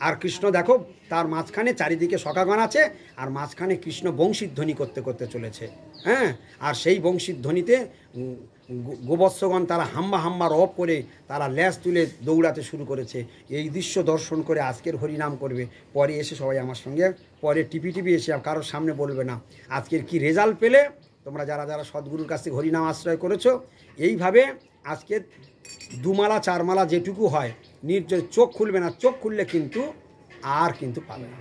Speaker 1: আর কৃষ্ণ দেখো তার মাঝখানে চারিদিকে সখাগণ আছে, আর মাঝখানে কৃষ্ণ বংশীধ্বনি করতে করতে চলেছে, হ্যাঁ, আর সেই বংশীধ্বনিতে গোবৎসগণ তারা হাম্বা রব করে তারা ল্যাস তুলে দৌড়াতে শুরু করেছে। এই দৃশ্য দর্শন করে আজকের হরিনাম করবে, পরে এসে সবাই আমার সঙ্গে পরে টিপি এসে কারোর সামনে বলবে না আজকের কি রেজাল্ট পেলে, তোমরা যারা যারা সদ্গুরুর কাছ থেকে হরিনাম আশ্রয় করেছো। এইভাবে আজকের 2 মালা 4 মালা যেটুকু হয়, নির্জয় চোখ খুলবে না, চোখ খুললে কিন্তু পাবে না,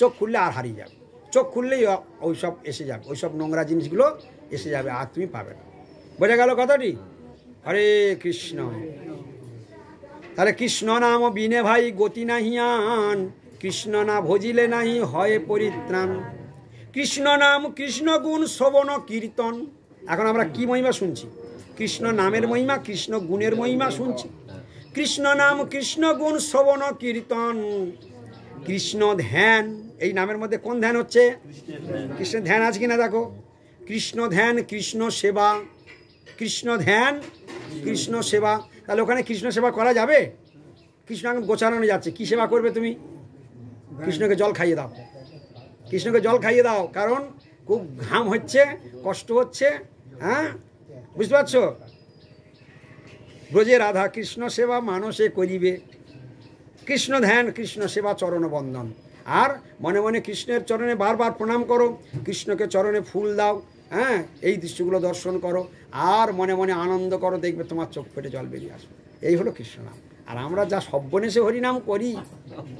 Speaker 1: চোখ খুললে আর হারিয়ে যাবে, চোখ খুললেই ওইসব এসে যাবে, ওইসব নোংরা জিনিসগুলো এসে যাবে, আর তুমি পাবে না। বোঝা গেল কথাটি? হরে কৃষ্ণ। তাহলে কৃষ্ণ নাম বিনে ভাই গতি নাহিয়ান, কৃষ্ণ না ভজিলে নাহি হয় পরিত্রাণ। কৃষ্ণ নাম কৃষ্ণ গুণ শ্রবণ কীর্তন। এখন আমরা কি মহিমা শুনছি? কৃষ্ণ নামের মহিমা, কৃষ্ণ গুণের মহিমা শুনছি। কৃষ্ণ নাম কৃষ্ণ গুণ শ্রবণ কীর্তন, কৃষ্ণ ধ্যান। এই নামের মধ্যে কোন ধ্যান হচ্ছে? কৃষ্ণ ধ্যান আছে কিনা দেখো। কৃষ্ণ ধ্যান, কৃষ্ণ সেবা, কৃষ্ণ ধ্যান, কৃষ্ণ সেবা। তাহলে ওখানে কৃষ্ণ সেবা করা যাবে? কৃষ্ণ এখন গোচারণে যাচ্ছে, কি সেবা করবে তুমি? কৃষ্ণকে জল খাইয়ে দাও, কৃষ্ণকে জল খাইয়ে দাও, কারণ খুব ঘাম হচ্ছে, কষ্ট হচ্ছে, হ্যাঁ, বুঝতে পারছো? ব্রজে রাধা কৃষ্ণ সেবা মানসে করিবে, কৃষ্ণ ধ্যান, কৃষ্ণ সেবা, চরণ বন্দন। আর মনে মনে কৃষ্ণের চরণে বারবার প্রণাম করো, কৃষ্ণকে চরণে ফুল দাও, হ্যাঁ, এই দৃশ্যগুলো দর্শন করো, আর মনে মনে আনন্দ করো, দেখবে তোমার চোখ ফেটে জল বেরিয়ে আসবে। এই হলো কৃষ্ণ নাম। আর আমরা যা সব্বনেশে হরিনাম করি,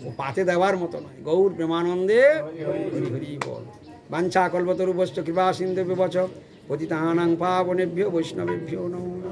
Speaker 1: ও পাতে দেওয়ার মতো নয়। গৌর প্রেমানন্দে হরি হরি বল। বাঞ্ছা কল্পতরুভ্যশ্চ কৃপা সিন্ধুভ্যশ্চ পতিতানাং পাবনেভ্যো বৈষ্ণবেভ্যো নমো নমঃ।